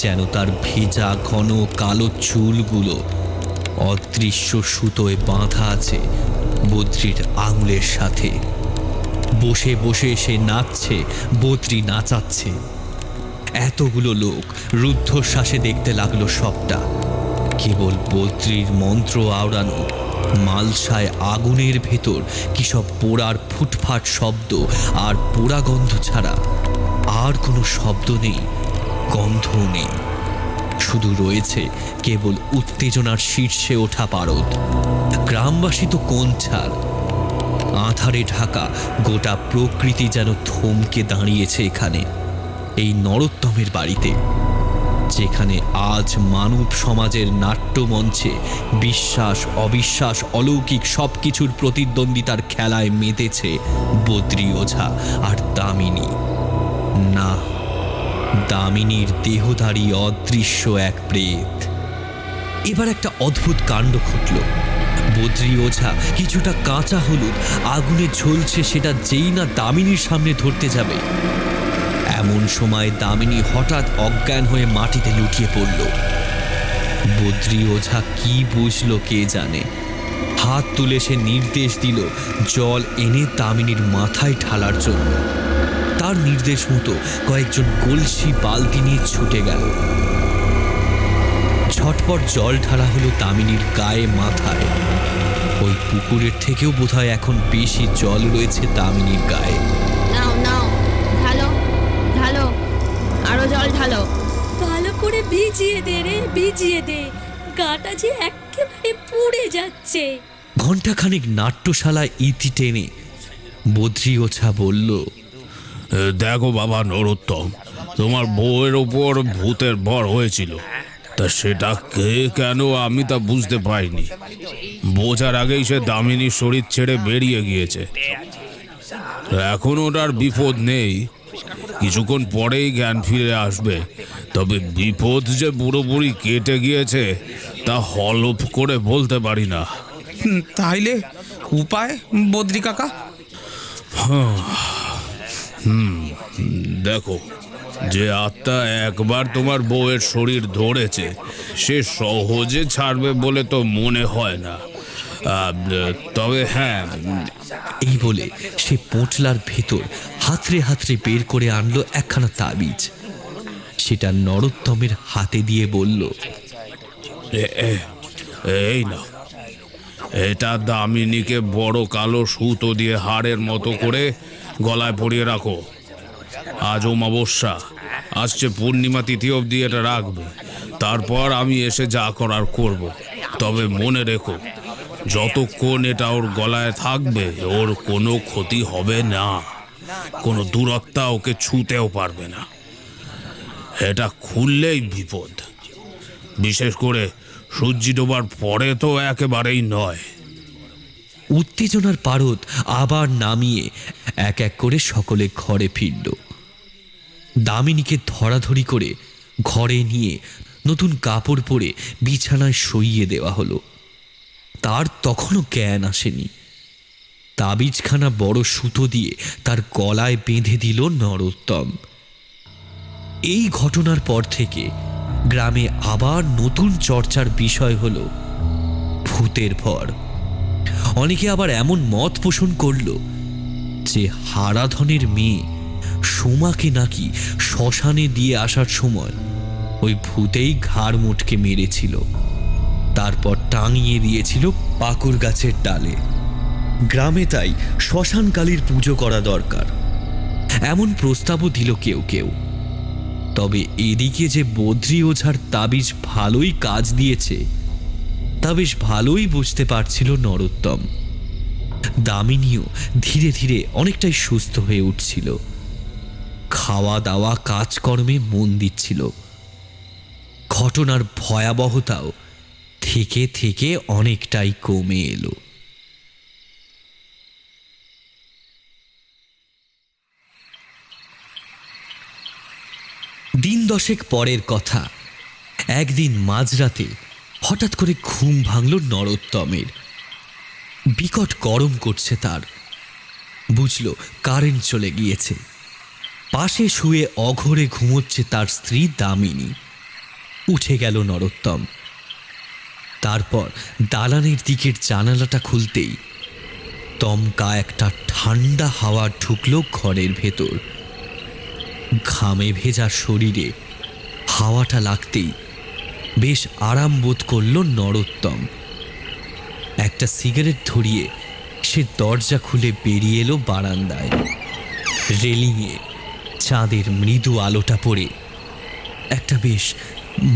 যেন তার ভেজা ঘন কালো চুলগুলো অদৃশ্য সুতোয় বাঁধা আছে বদ্রীর আঙুলের সাথে। বসে বসে সে নাচছে, বদ্রী নাচাচ্ছে। এতগুলো লোক রুদ্ধশ্বাসে দেখতে লাগলো সবটা। কেবল বদ্রীর মন্ত্র আওড়ানো মালসায় আগুনের ভেতর কি সব পোড়ার ফুটফাট শব্দ আর পোড়া গন্ধ ছাড়া আর কোনো শব্দ নেই, গন্ধ নেই। শুধু রয়েছে কেবল উত্তেজনার শীর্ষে ওঠা পারদ। গ্রামবাসী তো কোন ছাড়, আঁধারে ঢাকা গোটা প্রকৃতি যেন থমকে দাঁড়িয়েছে এখানে, এই নরোত্তমের বাড়িতে, যেখানে আজ মানব সমাজের নাট্যমঞ্চে বিশ্বাস অবিশ্বাস অলৌকিক সবকিছুর প্রতিদ্বন্দ্বিতার খেলায় মেতেছে বদ্রী ওঝা আর দামিনী। না, দামিনীর দেহধারী অদৃশ্য এক প্রেত। এবার একটা অদ্ভুত কাণ্ড ঘটল। বদ্রী ওঝা কিছুটা কাঁচা হলুদ আগুনে ঝলছে, সেটা যেই না দামিনীর সামনে ধরতে যাবে, এমন সময় দামিনী হঠাৎ অজ্ঞান হয়ে মাটিতে লুটিয়ে পড়ল। বদ্রী ওঝা কি বুঝলো কে জানে, হাত তুলে সে নির্দেশ দিল জল এনে দামিনীর মাথায় ঢালার জন্য। তার নির্দেশ মতো কয়েকজন কলসি বালতি নিয়ে ছুটে গেল। ঝটপট জল ঢালা হলো দামিনীর গায়ে মাথায়। ওই পুকুরের থেকেও বোধহয় এখন বেশি জল রয়েছে দামিনীর গায়ে। নাও নাও, ঢালো ঢালো, আরো জল ঢালো। ভালো করে ভিজিয়ে দে রে, ভিজিয়ে দে, গাটা যে একেবারে পুড়ে যাচ্ছে। ঘণ্টাখানেক নাট্যশালায় ইতি টেনে বদ্রী ওঝা বলল, দেখো বাবা নরোত্তম, তোমার বউয়ের ওপর ভূতের ভর হয়েছিল, তা সেটা কে কেন আমি তা বুঝতে পারিনি। বোঝার আগেই সে দামিনীর শরীর ছেড়ে বেরিয়ে গিয়েছে। এখন ওটার বিপদ নেই, কিছুক্ষণ পরেই জ্ঞান ফিরে আসবে। তবে বিপদ যে পুরোপুরি কেটে গিয়েছে তা হলফ করে বলতে পারি না। তাইলে উপায় বদ্রী কাকা? দেখো, যে আত্মা একবার তোমার বউয়ের শরীর ধরেছে সে সহজে ছাড়বে বলে তো মনে হয় না। তবে হ্যাঁ, এই বলে সে পোঁটলার ভেতর হাতড়ে হাতড়ে বের করে আনলো একখানা তাবিজ। সেটা নরোত্তমের হাতে দিয়ে বলল, এই না, এটা দামিনীকে বড় কালো সুতো দিয়ে হাড়ের মতো করে গলায় পরিয়ে রাখো। আজ অমাবস্যা, আসছে পূর্ণিমা তিথি অবধি এটা রাখবে। তারপর আমি এসে যা করার করব। তবে মনে রেখো, যতক্ষণ এটা ওর গলায় থাকবে ওর কোনো ক্ষতি হবে না, কোনো দূরত্বা ওকে ছুঁতেও পারবে না। এটা খুললেই বিপদ, বিশেষ করে সূর্যি ডোবার পরে তো একেবারেই নয়। উত্তেজনার পারদ আবার নামিয়ে এক এক করে সকলে ঘরে ফিরল। দামিনীকে ধরাধরি করে ঘরে নিয়ে নতুন কাপড় পরে বিছানায় শুইয়ে দেওয়া হলো। তার তখনও জ্ঞান আসেনি। তাবিজখানা বড় সুতো দিয়ে তার গলায় বেঁধে দিল নরোত্তম। এই ঘটনার পর থেকে গ্রামে আবার নতুন চর্চার বিষয় হলো ভূতের ভর। অনেকে আবার এমন মত পোষণ করল যে হারাধনের মেয়ে সোমাকে নাকি শ্মশানে দিয়ে আসার সময় ওই ভূতেই ঘাড় মোটকে মেরেছিল, তারপর টাঙিয়ে দিয়েছিল পাকুর গাছের ডালে। গ্রামে তাই শ্মশান কালীর পুজো করা দরকার, এমন প্রস্তাবও দিল কেউ কেউ। তবে এদিকে যে বদ্রী ওঝার তাবিজ ভালোই কাজ দিয়েছে তা বেশ ভালোই বুঝতে পারছিল নরোত্তম। দামিনীও ধীরে ধীরে অনেকটাই সুস্থ হয়ে উঠছিল, খাওয়া দাওয়া কাজকর্মে মন দিচ্ছিল। ঘটনার ভয়াবহতাও থেকে থেকে অনেকটাই কমে এলো। দিন 10 পরের কথা, একদিন মাঝরাতে হঠাৎ করে ঘুম ভাঙল নরোত্তমের। বিকট গরম করছে তার, বুঝল কারেন্ট চলে গিয়েছে। পাশে শুয়ে অঘরে ঘুমোচ্ছে তার স্ত্রী দামিনী। উঠে গেল নরোত্তম। তারপর দালানের দিকের জানালাটা খুলতেই দমকা একটা ঠান্ডা হাওয়া ঢুকল ঘরের ভেতর। ঘামে ভেজা শরীরে হাওয়াটা লাগতেই বেশ আরাম বোধ করল নরোত্তম। একটা সিগারেট ধরিয়ে সে দরজা খুলে বেরিয়ে এলো বারান্দায়। রেলিংয়ে চাঁদের মৃদু আলোটা পড়ে একটা বেশ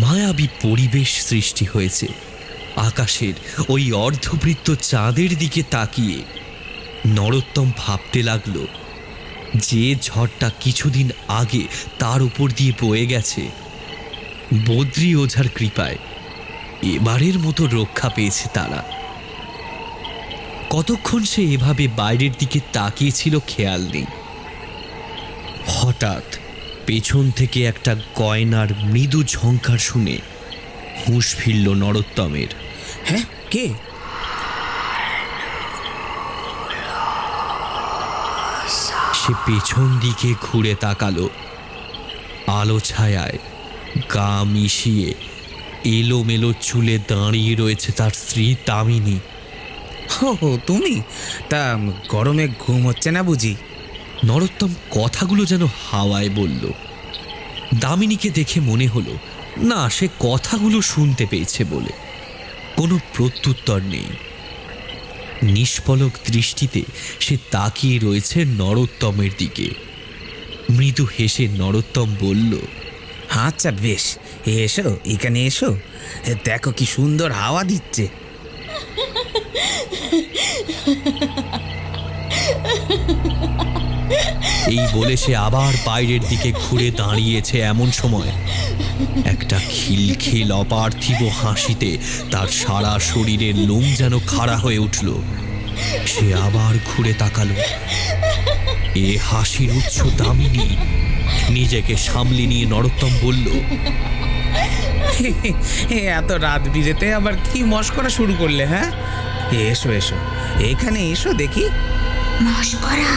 মায়াবী পরিবেশ সৃষ্টি হয়েছে। আকাশের ওই অর্ধবৃত্ত চাঁদের দিকে তাকিয়ে নরোত্তম ভাবতে লাগলো, যে ঝড়টা কিছুদিন আগে তার উপর দিয়ে বয়ে গেছে, বদ্রী ওঝার কৃপায় এবারের মতো রক্ষা পেয়েছে তারা। কতক্ষণ সে এভাবে বাইরের দিকে তাকিয়েছিল খেয়াল নেই। হঠাৎ পেছন থেকে একটা গয়নার মৃদু ঝংকার শুনে হুঁশ ফিরল নরোত্তমের। হ্যাঁ, কে? সে পেছন দিকে ঘুরে তাকালো। আলো ছায়ায় গা মিশিয়ে এলোমেলো চুলে দাঁড়িয়ে রয়েছে তার স্ত্রী দামিনী। ও, তুমি? তা গরমে ঘুম হচ্ছে না বুঝি? নরোত্তম কথাগুলো যেন হাওয়ায় বলল। দামিনীকে দেখে মনে হলো না, সে কথাগুলো শুনতে পেয়েছে বলে। কোনো প্রত্যুত্তর নেই। নিষ্পলক দৃষ্টিতে সে তাকিয়ে রয়েছে নরোত্তমের দিকে। মৃদু হেসে নরোত্তম বলল, আচ্ছা বেশ, এসো, এখানে এসো, দেখো কি সুন্দর হাওয়া দিচ্ছে। এই বলে সে আবার বাইরের দিকে ঘুরে দাঁড়িয়েছে। এমন সময় একটা খিলখিল অপার্থিব হাসিতে তার সারা শরীরের লোম যেন খাড়া হয়ে উঠল। সে আবার ঘুরে তাকালো। এ হাসির উৎস দামিনী। নিজেকে সামলে নিয়ে নরোত্তম বলল, এত রাত বিরেতে আবার কি মস্করা শুরু করলে? হ্যাঁ, এসো এসো, এখানে এসো দেখি। মস্করা?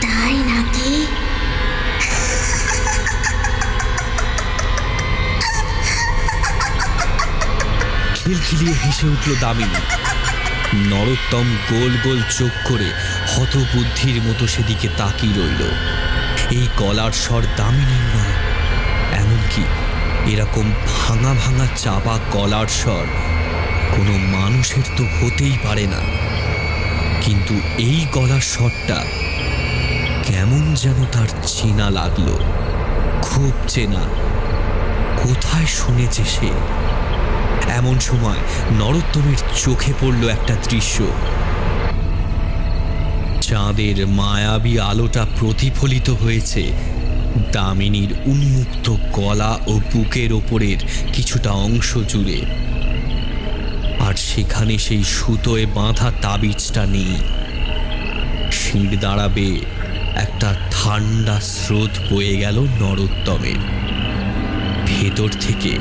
তাই নাকি? খিলখিলিয়ে হেসে উঠল দামিনী। নরোত্তম গোল গোল চোখ করে হতবুদ্ধির মতো সেদিকে তাকিয়ে রইল। এই গলার স্বর দামিনীর নয়, এমনকি এরকম ভাঙা ভাঙা চাপা গলার স্বর কোনো মানুষের তো হতেই পারে না। কিন্তু এই গলার স্বরটা কেমন যেন তার চেনা লাগলো, খুব চেনা। কোথায় শুনেছে সে? এমন সময় নরোত্তমের চোখে পড়ল একটা দৃশ্য। চাঁদের মায়াবী আলোটা প্রতিফলিত হয়েছে দামিনীর উন্মুক্ত গলা ও বুকের ওপরের কিছুটা অংশ জুড়ে। আর সেখানে সেই সুতোয় বাঁধা তাবিজটা নেই। শির দাঁড়াবে একটা ঠান্ডা স্রোত বয়ে গেল নরোত্তমের ভেতর থেকে।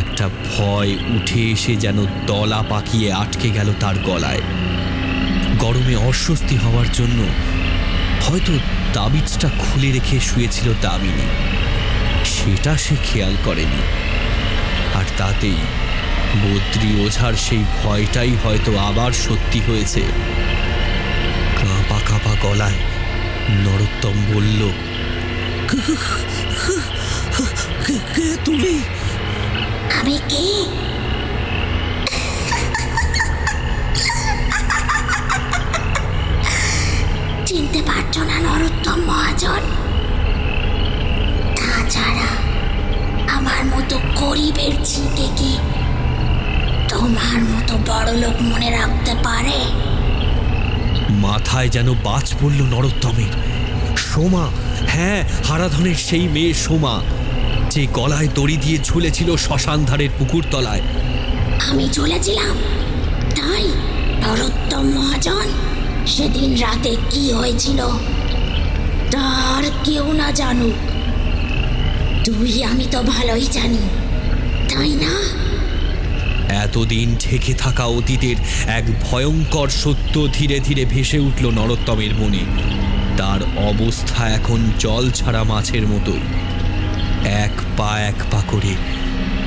একটা ভয় উঠে এসে যেন দলা পাকিয়ে আটকে গেল তার গলায়। গরমে অস্বস্তি হওয়ার জন্য হয়তো তাবিজটা খুলে রেখে শুয়েছিল দামিনী, সেটা সে খেয়াল করেনি। আর তাতেই বদ্রী ওঝার সেই ভয়টাই হয়তো আবার সত্যি হয়েছে। কাঁপা কাঁপা গলায় নরোত্তম বলল, কে তুমি? আমি কে? চিনতে পারছো না নরোত্তম মহাজন? তাছাড়া আমার মতো গরিবের ছিটে কি তোমার মতো বড় লোক মনে রাখতে পারে? মাথায় যেন বাজ পড়ল নরোত্তমের। সোমা, হ্যাঁ, হারাধনের সেই মেয়ে সোমা, যে গলায় দড়ি দিয়ে ঝুলেছিল শ্মশানধারের পুকুর তলায়। আমি চলেছিলাম তাই নরোত্তম মহাজন, সেদিন রাতে কি হয়েছিল তার কেউ না জানুক, তুই আমি তো ভালোই জানি, তাই না? এতদিন ঢেকে থাকা অতীতের এক ভয়ঙ্কর সত্য ধীরে ধীরে ভেসে উঠল নরোত্তমের মনে। তার অবস্থা এখন জল ছাড়া মাছের মতোই। এক পা করে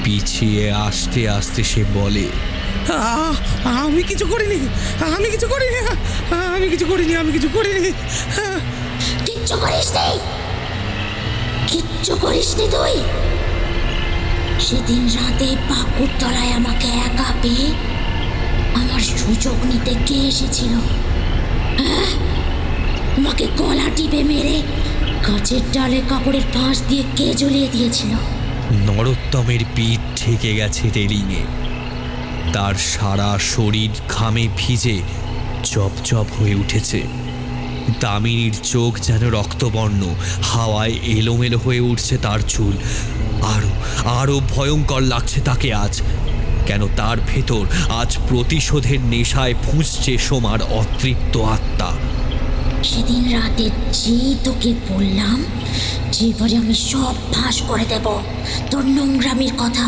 পিছিয়ে আস্তে আস্তে সে বলে, আমি কিছু করিনি, আমি কিছু করিনি, আমি কিছু করিনি, আমি কিছু করিনি। কিচ্ছু করিসনি, কিচ্ছু করিসনি তুই? সেদিন রাতে পাকুর তলায় আমাকে একা পেয়ে আমার সুযোগ নিতে কে এসেছিল? হ্যাঁ, আমাকে গলা টিপে মেরে গাছের ডালে কাপড়ের ফাঁস দিয়ে কে ঝুলিয়ে দিয়েছিল? নরোত্তমের পিঠ ঠেকে গেছে রেলিংয়ে। তার সারা শরীর ঘামে ভিজে চপচপ হয়ে উঠেছে। দামিনীর চোখ যেন রক্তবর্ণ, হাওয়ায় এলোমেলো হয়ে উঠছে তার চুল। আরো ভয়ঙ্কর লাগছে তাকে আজ, কেন তার ভেতর আজ প্রতিশোধের নেশায় ফুঁসছে সোমার অতৃপ্ত আত্মা। সেদিন রাতে যে তোকে বললাম যে এবারে আমি সব ফাঁস করে দেব তোর নোংরামির কথা,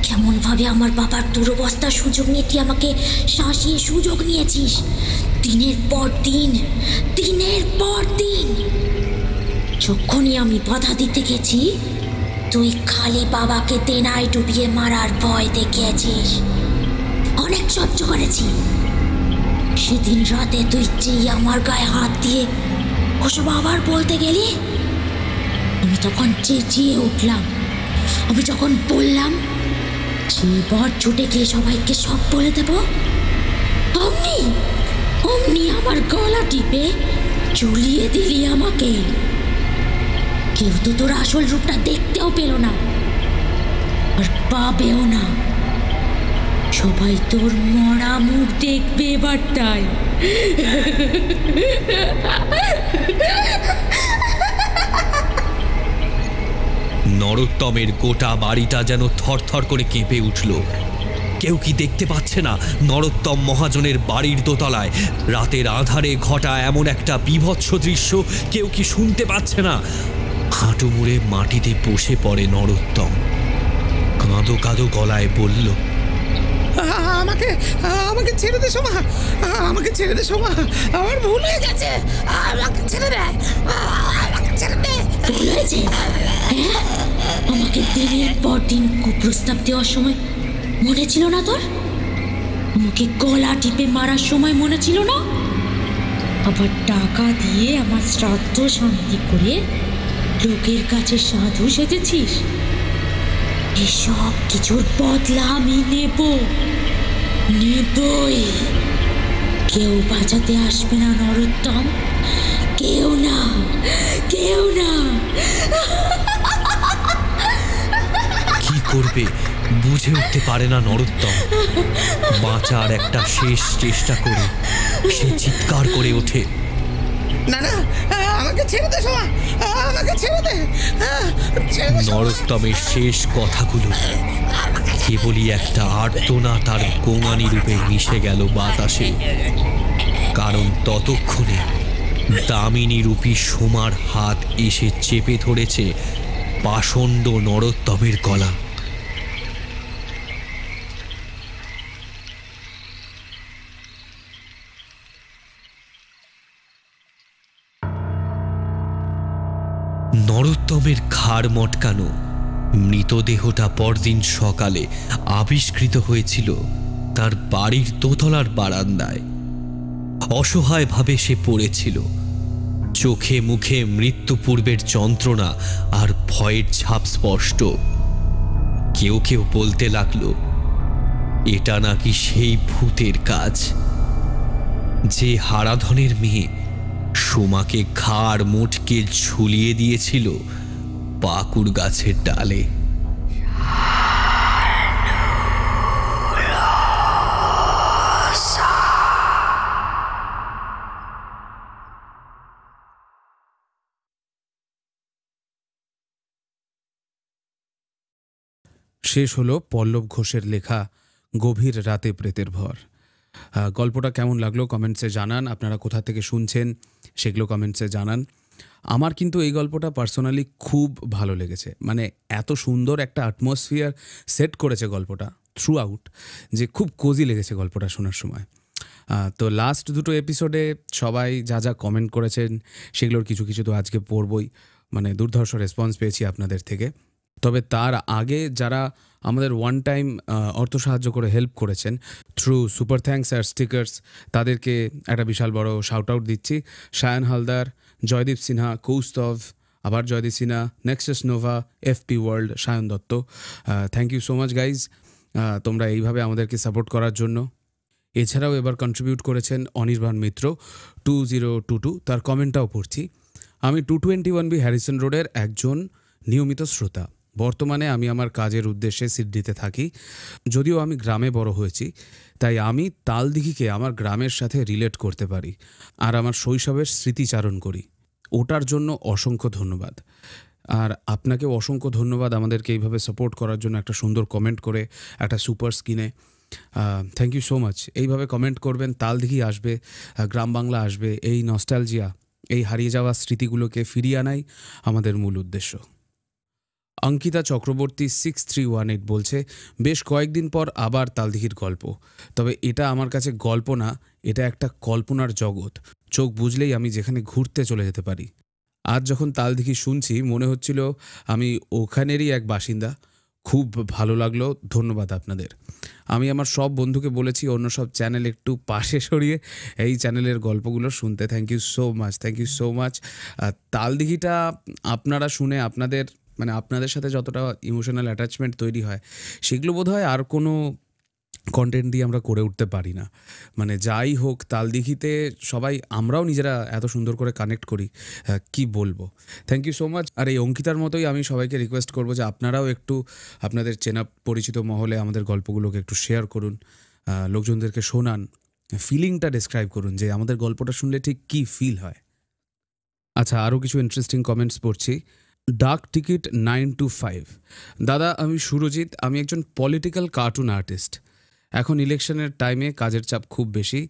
কেমন ভাবে আমার বাবার দুরবস্থার সুযোগ নিয়ে তুই আমাকে শাসিয়ে সুযোগ নিয়েছিস। দিনের পর দিন, দিনের পর দিন যখনই আমি বাধা দিতে গেছি, তুই খালি বাবাকে তেনায় ডুবিয়ে মারার ভয় দেখিয়েছিস। অনেক সহ্য করেছি। সেদিন রাতে তুই যেই আমার গায়ে হাত দিয়ে ওসব আবার বলতে গেলি, আমি তখন চেঁচিয়ে উঠলাম। আমি যখন বললাম সেবার ছুটে গিয়ে সবাইকে সব বলে দেব, অমনি অমনি আমার গলা টিপে ঝুলিয়ে দিলি আমাকে। কেউ তো তোর আসল রূপটা দেখতেও পেল না, আর পাবেও না। সবাই তোর মরা মুখ দেখবে এবারটাই। নরোত্তমের গোটা বাড়িটা যেন থরথর করে কেঁপে উঠল। কেউ কি দেখতে পাচ্ছে না নরোত্তম মহাজনের বাড়ির দোতলায় রাতের আঁধারে ঘটা এমন একটা বীভৎস দৃশ্য? কেউ কি শুনতে পাচ্ছে না? হাঁটু মুড়ে মাটিতে বসে পড়ে নরোত্তম, কাঁদো কাঁদো গলায় বলল, আমাকে আমাকে ছেড়ে দে সোমা, আমাকে ছেড়ে দে সোমা, আমার ভুল হয়ে গেছে, আমাকে ছেড়ে দে, আমাকে ছেড়ে দে। ভুল হয়েছে? আমাকে দিনের পর দিন কুপ্রস্তাব দেওয়ার সময় মনে ছিল না তোর? আমাকে গলা টিপে মারার সময় মনে ছিল না? আবার টাকা দিয়ে আমার শ্রাদ্ধ শান্তি করে লোকের কাছে সাধু সেজেছিস। এসব কিছুর বদলা আমি নেবই। কেউ বাঁচাতে আসবে না নরোত্তম, কেউ না, কেউ না। কি করবে বুঝে উঠতে পারে না নরোত্তম। বাঁচার একটা শেষ চেষ্টা করে সে চিৎকার করে ওঠে, না না, আমাকে ছেড়ে দে সোমা, আমাকে ছেড়ে দে। নরোত্তমের শেষ কথাগুলো কেবলই একটা আর্তনা তার গোঙানি রূপে মিশে গেল বাতাসে, কারণ ততক্ষণে দামিনী রূপী সোমার হাত এসে চেপে ধরেছে পাষণ্ড নরোত্তমের গলা। নরোত্তমের ঘাড় মটকানো মৃতদেহটা পরদিন সকালে আবিষ্কৃত হয়েছিল তার বাড়ির দোতলার বারান্দায়। অসহায়ভাবে সে পড়েছিল, চোখে মুখে মৃত্যু পূর্বের যন্ত্রণা আর ভয়ের ছাপ স্পষ্ট। কেউ কেউ বলতে লাগলো এটা নাকি সেই ভূতের কাজ যে হারাধনের মেয়ে সুমাকে ঘাড় মোটকে ঝুলিয়ে দিয়েছিল পাকুড় গাছের ডালে। শেষ হলো পল্লব ঘোষের লেখা গভীর রাতে প্রেতের ভর। গল্পটা কেমন লাগলো কমেন্টসে জানান। আপনারা কোথা থেকে শুনছেন সেগুলো কমেন্টসে জানান। আমার কিন্তু এই গল্পটা পার্সোনালি খুব ভালো লেগেছে। মানে এত সুন্দর একটা অ্যাটমসফিয়ার সেট করেছে গল্পটা থ্রু আউট, যে খুব কোজি লেগেছে গল্পটা শোনার সময়। তো লাস্ট দুটো এপিসোডে সবাই যা যা কমেন্ট করেছেন সেগুলোর কিছু কিছু তো আজকে পড়বই। মানে দুর্ধর্ষ রেসপন্স পেয়েছি আপনাদের থেকে। তবে তার আগে যারা আমাদের ওয়ান টাইম অর্থ সাহায্য করে হেল্প করেছেন থ্রু সুপার থ্যাঙ্কস আর স্টিকার্স, তাদেরকে একটা বিশাল বড় শাউট আউট দিচ্ছি। সায়ন হালদার, জয়দীপ সিনহা, কৌস্তভ, আবার Joydeep Sinha, Nexus Nova, FP World, Sayan Dutta, thank you so much guys, তোমরা এইভাবে আমাদেরকে সাপোর্ট করার জন্য। এছাড়াও এবার কন্ট্রিবিউট করেছেন অনির্বাণ মিত্র 2022, তার কমেন্টটাও পড়ছি। আমি 221B হ্যারিসন রোডের একজন নিয়মিত শ্রোতা। বর্তমানে আমি আমার কাজের উদ্দেশ্যে সিডনিতে থাকি। যদিও আমি গ্রামে বড় হয়েছি, তাই আমি তালদিঘিকে আমার গ্রামের সাথে রিলেট করতে পারি আর আমার শৈশবের স্মৃতিচারণ করি। ওটার জন্য অসংখ্য ধন্যবাদ। আর আপনাকেও অসংখ্য ধন্যবাদ আমাদেরকে এইভাবে সাপোর্ট করার জন্য, একটা সুন্দর কমেন্ট করে একটা সুপার স্ক্রিনে। Thank you so much. এইভাবে কমেন্ট করবেন, তালদিঘি আসবে, গ্রাম বাংলা আসবে, এই নস্টালজিয়া, এই হারিয়ে যাওয়া স্মৃতিগুলোকে ফিরিয়ে আনাই আমাদের মূল উদ্দেশ্য। অঙ্কিতা চক্রবর্তী 6318 বলছে, বেশ কয়েকদিন পর আবার তালদিঘির গল্প। তবে এটা আমার কাছে গল্প না, এটা একটা কল্পনার জগৎ। চোখ বুঝলেই আমি যেখানে ঘুরতে চলে যেতে পারি। আজ যখন তালদিঘি শুনছি মনে হচ্ছিল আমি ওখানেরই এক বাসিন্দা। খুব ভালো লাগলো, ধন্যবাদ আপনাদের। আমি আমার সব বন্ধুকে বলেছি অন্য সব চ্যানেল একটু পাশে সরিয়ে এই চ্যানেলের গল্পগুলো শুনতে। Thank you so much, thank you so much. তালদিঘিটা আপনারা শুনে আপনাদের সাথে যতটা ইমোশনাল অ্যাটাচমেন্ট তৈরি হয় সেগুলো বোধহয় আর কোনো কন্টেন্ট দিয়ে আমরা করে উঠতে পারি না। মানে যাই হোক, তালদিঘিতে সবাই আমরাও নিজেরা এত সুন্দর করে কানেক্ট করি, কি বলবো। Thank you so much. আর এই অঙ্কিতার মতোই আমি সবাইকে রিকোয়েস্ট করবো যে আপনারাও একটু আপনাদের চেনা পরিচিত মহলে আমাদের গল্পগুলোকে একটু শেয়ার করুন, লোকজনদেরকে শোনান, ফিলিংটা ডেসক্রাইব করুন যে আমাদের গল্পটা শুনলে ঠিক কী ফিল হয়। আচ্ছা, আরও কিছু ইন্টারেস্টিং কমেন্টস পড়ছি। ডাক টিকিট 925, দাদা আমি সুরজিৎ, আমি একজন পলিটিক্যাল কার্টুন আর্টিস্ট। এখন ইলেকশনের টাইমে কাজের চাপ খুব বেশি,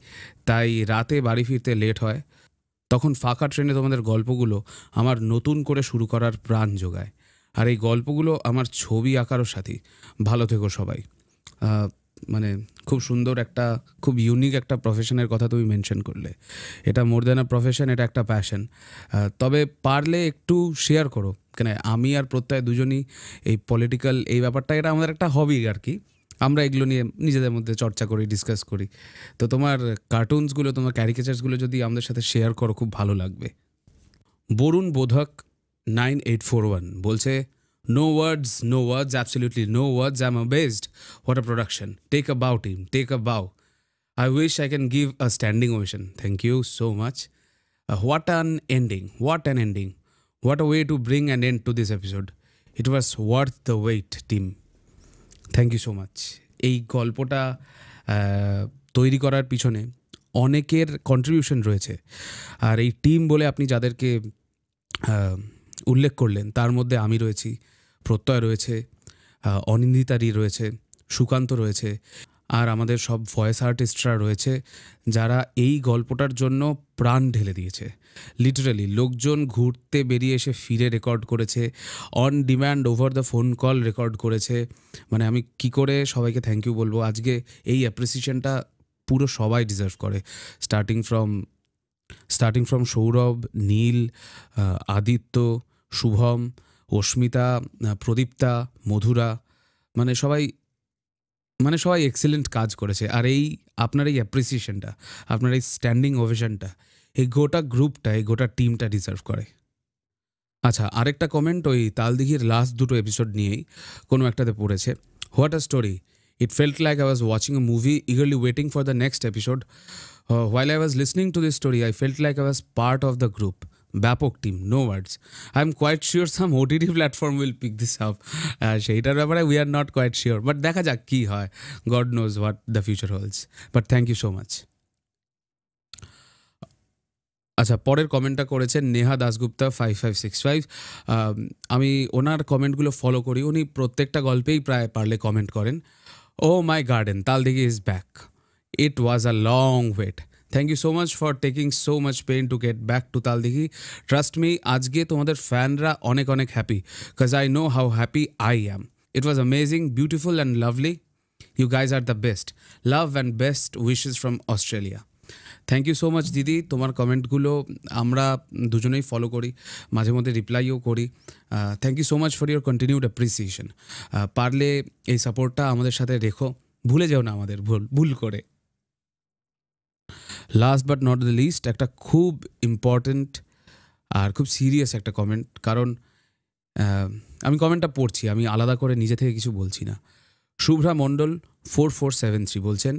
তাই রাতে বাড়ি ফিরতে লেট হয়। তখন ফাঁকা ট্রেনে তোমাদের গল্পগুলো আমার নতুন করে শুরু করার প্রাণ জোগায়। আর এই গল্পগুলো আমার ছবি আঁকারও সাথী। ভালো থেকো সবাই। মানে খুব সুন্দর একটা, খুব ইউনিক একটা প্রফেশনের কথা তুমি মেনশন করলে। এটা মোর দ্যান আ প্রফেশন, এটা একটা প্যাশন। তবে পারলে একটু শেয়ার করো, কেন আমি আর প্রত্যয় দুজনই এই পলিটিক্যাল এই ব্যাপারটা, এটা আমাদের একটা হবি আর কি। আমরা এগুলো নিয়ে নিজেদের মধ্যে চর্চা করি, ডিসকাস করি। তো তোমার কার্টুনসগুলো, তোমার ক্যারিকেচার্সগুলো যদি আমাদের সাথে শেয়ার করো খুব ভালো লাগবে। বরুণ বোধক 9841 বলছে, No words, absolutely no words. I'm amazed. What a production. Take a bow, team. Take a bow. I wish I can give a standing ovation. Thank you so much. What an ending. What an ending. What a way to bring an end to this episode. It was worth the wait, team. Thank you so much. এই গল্পটা তৈরি করার পিছনে অনেকের কন্ট্রিবিউশন রয়েছে। আর এই টিম বলে আপনি যাদেরকে উল্লেখ করলেন তার মধ্যে আমি রয়েছি, প্রত্যয় রয়েছে, অনিন্দিতারি রয়েছে, সুকান্ত রয়েছে, আর আমাদের সব ভয়েস আর্টিস্টরা রয়েছে যারা এই গল্পটার জন্য প্রাণ ঢেলে দিয়েছে। লিটারালি লোকজন ঘুরতে বেরিয়ে এসে ফিরে রেকর্ড করেছে, on demand over the phone call record করেছে। মানে আমি কি করে সবাইকে থ্যাংক ইউ বলবো। আজকে এই অ্যাপ্রিসিয়েশনটা পুরো সবাই ডিজার্ভ করে, স্টার্টিং ফ্রম সৌরভ, নীল, আদিত্য, শুভম, অস্মিতা, প্রদীপ্তা, মধুরা, মানে সবাই এক্সেলেন্ট কাজ করেছে। আর এই আপনার এই অ্যাপ্রিসিয়েশনটা, আপনার এই স্ট্যান্ডিং ওভেশনটা, এই গোটা গ্রুপটা, এই গোটা টিমটা ডিজার্ভ করে। আচ্ছা, আরেকটা কমেন্ট ওই তালদিঘির লাস্ট দুটো এপিসোড নিয়েই কোনো একটাতে পড়েছে। What a story, it felt like I was watching a movie, eagerly waiting for the next episode. While I was listening to this story, I felt like I was part of the group. ব্যাপক team, no words. I am quite sure some OTT platform will pick this up. সেইটার ব্যাপারে we are not quite sure, but দেখা যাক কী হয়। God knows what the future holds, but thank you so much. আচ্ছা, পরের কমেন্টটা করেছেন নেহা দাসগুপ্তা 5565। আমি ওনার কমেন্টগুলো ফলো করি, উনি প্রত্যেকটা গল্পেই প্রায় পারলে কমেন্ট করেন। Oh my garden, Taldighi is back, it was a long wait, thank you so much for taking so much pain to get back to Taldighi. Trust me, আজকে তোমাদের ফ্যানরা অনেক অনেক happy, because I know how happy I am. It was amazing, beautiful and lovely. You guys are the best, love and best wishes from Australia. Thank you so much দিদি, তোমার কমেন্টগুলো আমরা দুজনেই ফলো করি, মাঝে মধ্যে রিপ্লাইও করি। Thank you so much for your continued appreciation. পারলে এই সাপোর্টটা আমাদের সাথে রেখো, ভুলে যাও না আমাদের ভুল করে। Last but not the least, একটা খুব ইম্পর্ট্যান্ট আর খুব সিরিয়াস একটা কমেন্ট, কারণ আমি কমেন্টটা পড়ছি, আমি আলাদা করে নিজে থেকে কিছু বলছি না। শুভ্রা মণ্ডল 4473 বলছেন,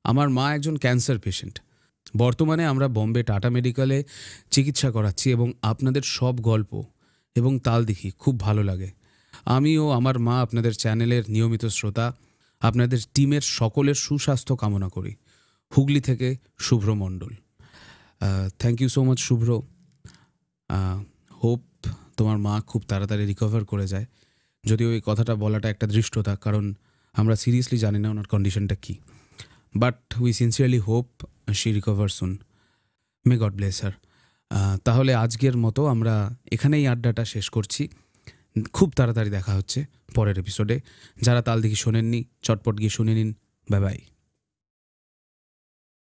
আমার মা একজন ক্যান্সার পেশেন্ট, বর্তমানে আমরা বম্বে টাটা মেডিকেলে চিকিৎসা করাচ্ছি এবং আপনাদের সব গল্প এবং তালদিঘি খুব ভালো লাগে। আমি ও আমার মা আপনাদের চ্যানেলের নিয়মিত শ্রোতা, আপনাদের টিমের সকলের সুস্বাস্থ্য কামনা করি। হুগলি থেকে Subhra Mondal. Thank you so much Subhra. Hope তোমার মা খুব তাড়াতাড়ি রিকভার করে যায়, যদিও এই কথাটা বলাটা একটা ধৃষ্টতা, কারণ আমরা সিরিয়াসলি জানি না ওনার কন্ডিশনটা কী, but we sincerely hope she recover soon. May God bless her. তাহলে আজকের মতো আমরা এখানেই আড্ডাটা শেষ করছি। খুব তাড়াতাড়ি দেখা হচ্ছে পরের এপিসোডে। যারা তালদিঘি শোনেননি চটপট গিয়ে শুনে নিন। Bye bye.